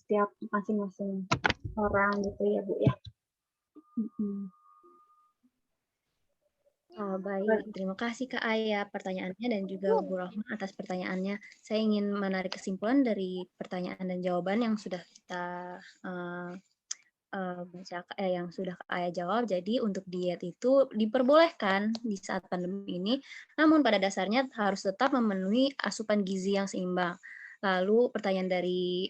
setiap masing-masing orang gitu ya Bu ya. Baik, terima kasih Kak Aya pertanyaannya dan juga Bu Rohma atas pertanyaannya. Saya ingin menarik kesimpulan dari pertanyaan dan jawaban yang sudah kita yang sudah Kak Aya jawab. Jadi untuk diet itu diperbolehkan di saat pandemi ini, namun pada dasarnya harus tetap memenuhi asupan gizi yang seimbang. Lalu pertanyaan dari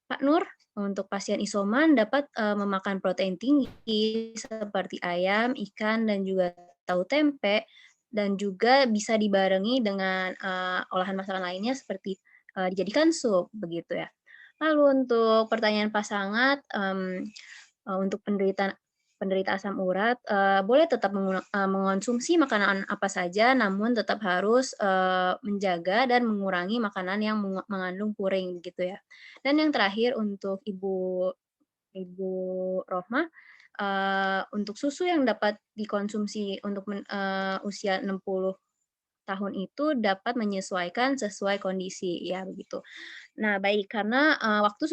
Pak Nur, untuk pasien isoman dapat memakan protein tinggi seperti ayam, ikan, dan juga tahu tempe, dan juga bisa dibarengi dengan olahan masakan lainnya seperti dijadikan sup, begitu ya. Lalu untuk pertanyaan Pak Sangat, Untuk penderita asam urat, boleh tetap mengonsumsi makanan apa saja, namun tetap harus menjaga dan mengurangi makanan yang mengandung puring gitu ya. Dan yang terakhir untuk Ibu Rohmah, untuk susu yang dapat dikonsumsi untuk usia 60 tahun itu dapat menyesuaikan sesuai kondisi, ya begitu. Nah baik, karena waktu